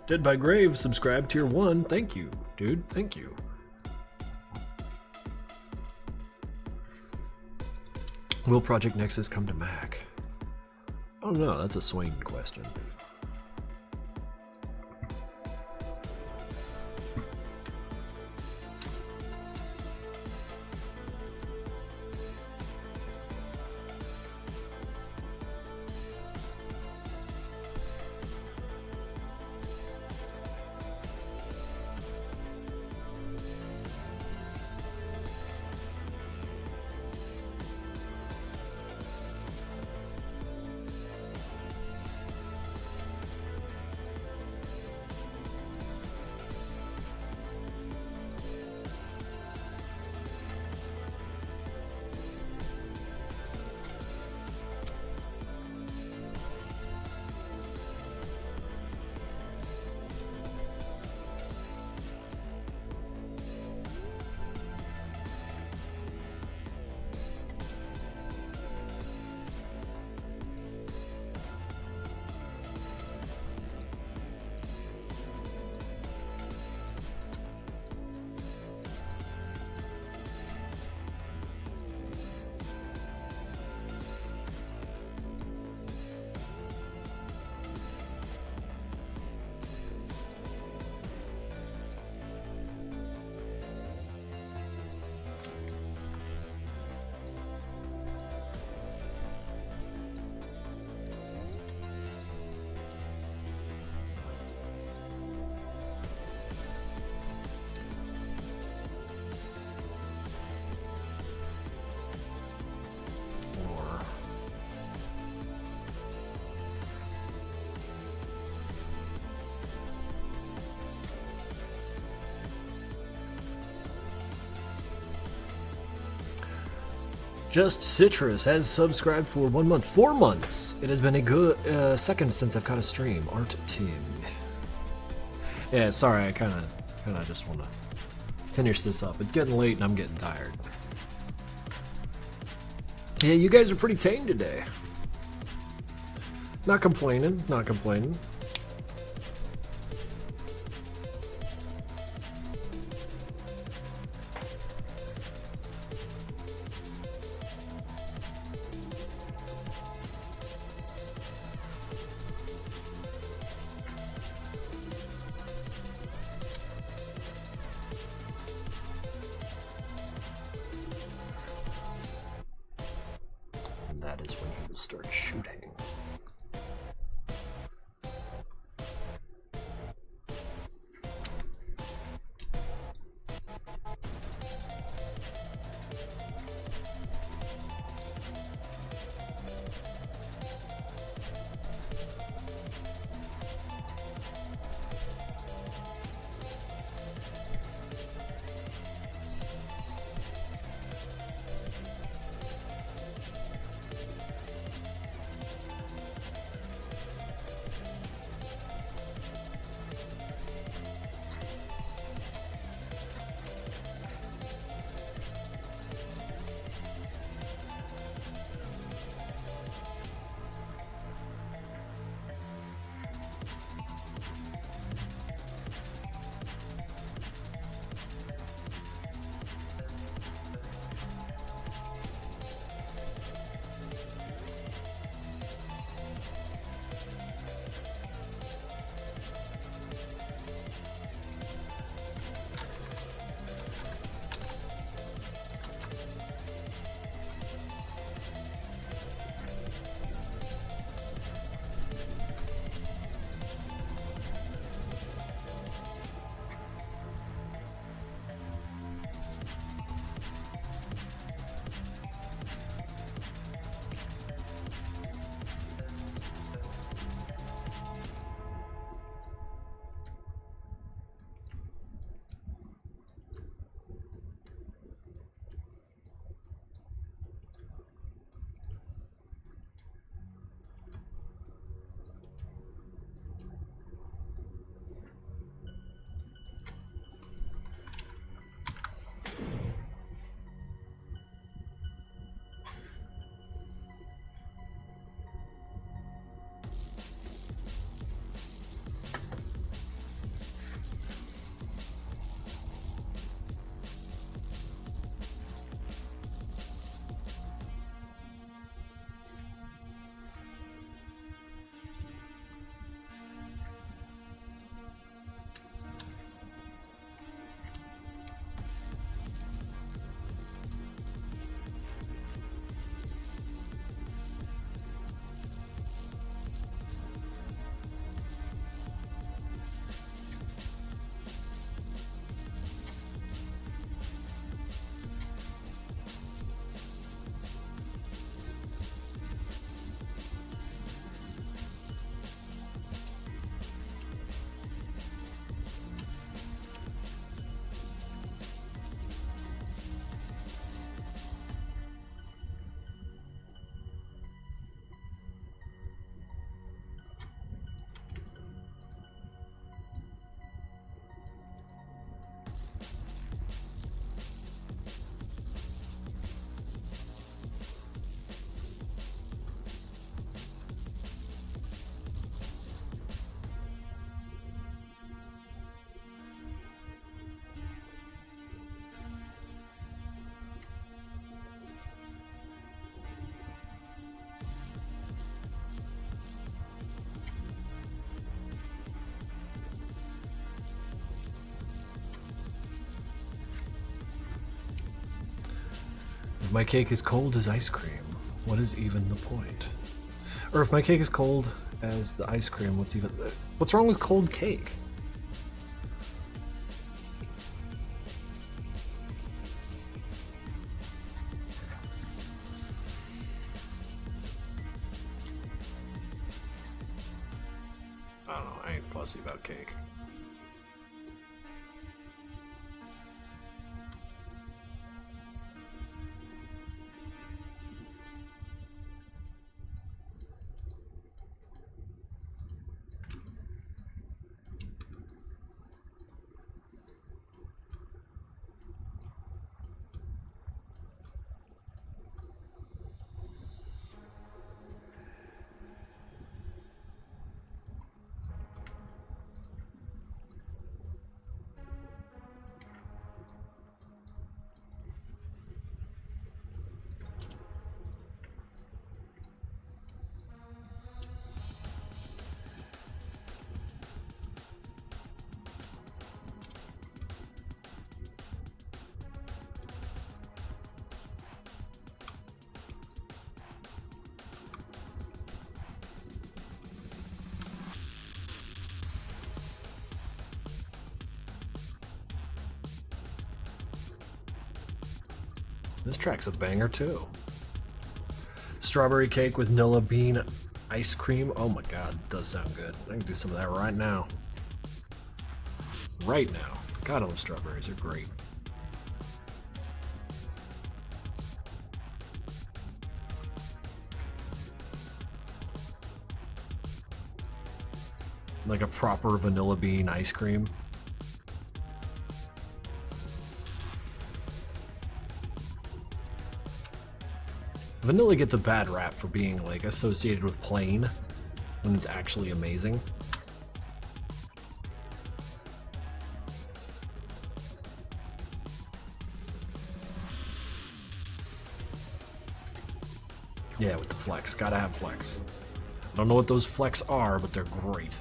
Dead by Grave, subscribe tier 1. Thank you, dude. Thank you. Will Project Nexus come to Mac? Oh no, that's a Swain question. Just Citrus has subscribed for 1 month. 4 months! It has been a good second since I've caught a stream. Art Team. Yeah, sorry, I kinda just wanna finish this up. It's getting late and I'm getting tired. Yeah, you guys are pretty tame today. Not complaining, not complaining. That is when you will start shooting. If my cake is cold as ice cream, what is even the point? Or if my cake is cold as the ice cream, what's wrong with cold cake? I don't know, I ain't fussy about cake. This track's a banger too. Strawberry cake with Nilla bean ice cream. Oh my god, it does sound good. I can do some of that right now. Right now. God, I love strawberries. They're great. Like a proper vanilla bean ice cream. Vanilla gets a bad rap for being like associated with plain when it's actually amazing. Yeah, with the flex. Gotta have flex. I don't know what those flex are, but they're great.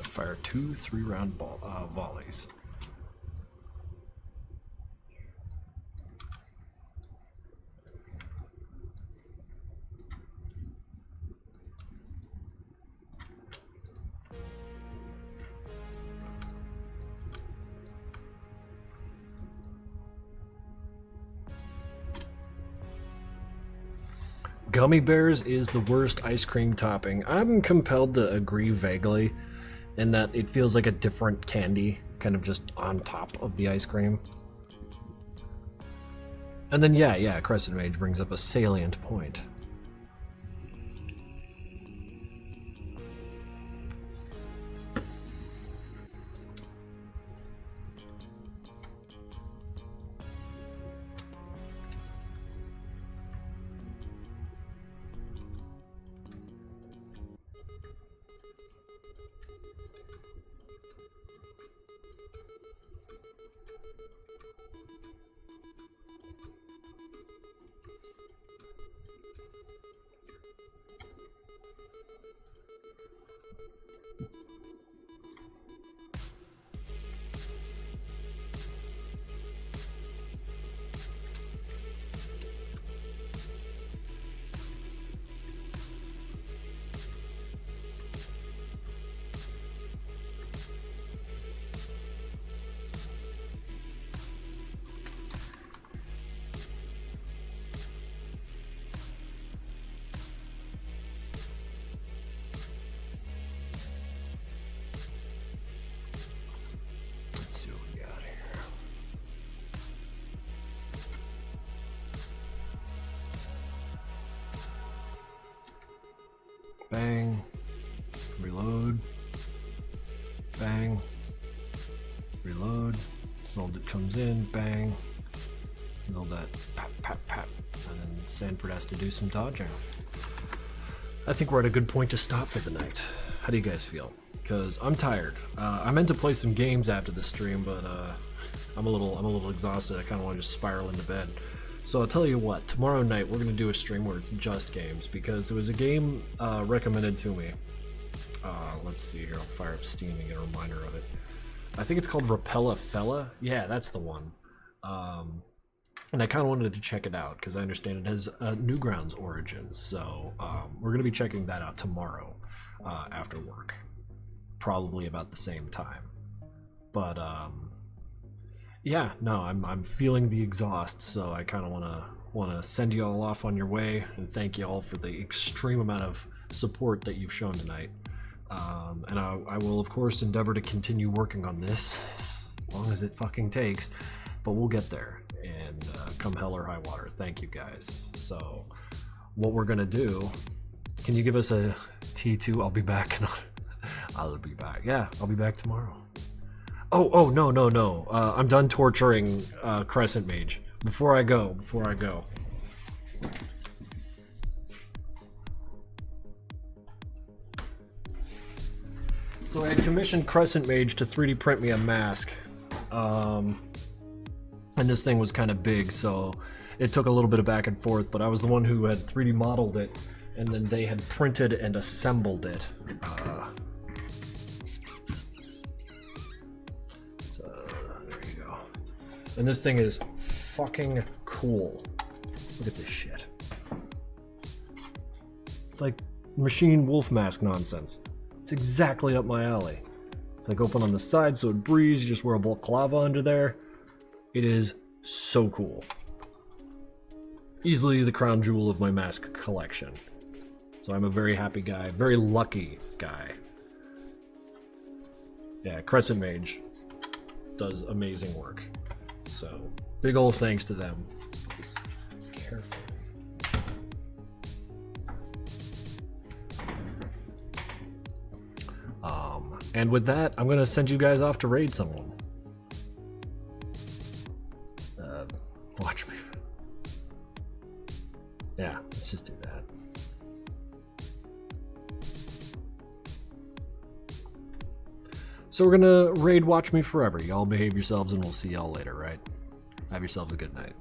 Fire 2 3-round volleys. Gummy bears is the worst ice cream topping. I'm compelled to agree vaguely in that it feels like a different candy, kind of just on top of the ice cream. And then yeah, Crescent Mage brings up a salient point. Bang. Reload. Bang. Reload. Zoldit comes in. Bang. Zoldit. Pat, pat, pat. And then Sanford has to do some dodging. I think we're at a good point to stop for the night. How do you guys feel? Because I'm tired. I meant to play some games after the stream, but I'm a little exhausted. I kind of want to just spiral into bed. So I'll tell you what. Tomorrow night we're gonna do a stream where it's just games because there was a game recommended to me. Let's see here. I'll fire up Steam and get a reminder of it. I think it's called Rapella Fella. Yeah, that's the one. And I kind of wanted to check it out because I understand it has Newgrounds origins. So we're going to be checking that out tomorrow after work. Probably about the same time. But yeah, no, I'm feeling the exhaust, so I kind of want to send you all off on your way and thank you all for the extreme amount of support that you've shown tonight. And I will, of course, endeavor to continue working on this as long as it fucking takes, but we'll get there. And come hell or high water, thank you guys. So what we're gonna do, can you give us a T2? I'll be back. I'll be back. Yeah, I'll be back tomorrow. Oh, no. I'm done torturing Crescent Mage. Before I go. So I had commissioned Crescent Mage to 3D print me a mask. And this thing was kind of big, so it took a little bit of back and forth, but I was the one who had 3D modeled it, and then they had printed and assembled it. There you go. And this thing is fucking cool. Look at this shit. It's like machine wolf mask nonsense. It's exactly up my alley. It's like open on the side so it breathes, you just wear a balaclava under there. It is so cool. Easily the crown jewel of my mask collection. So I'm a very happy guy, very lucky guy. Yeah, Crescent Mage does amazing work. So big ol' thanks to them. Just carefully. And with that, I'm gonna send you guys off to raid someone. Watch me. Yeah, let's just do that. So we're gonna raid Watch Me Forever. Y'all behave yourselves and we'll see y'all later, right? Have yourselves a good night.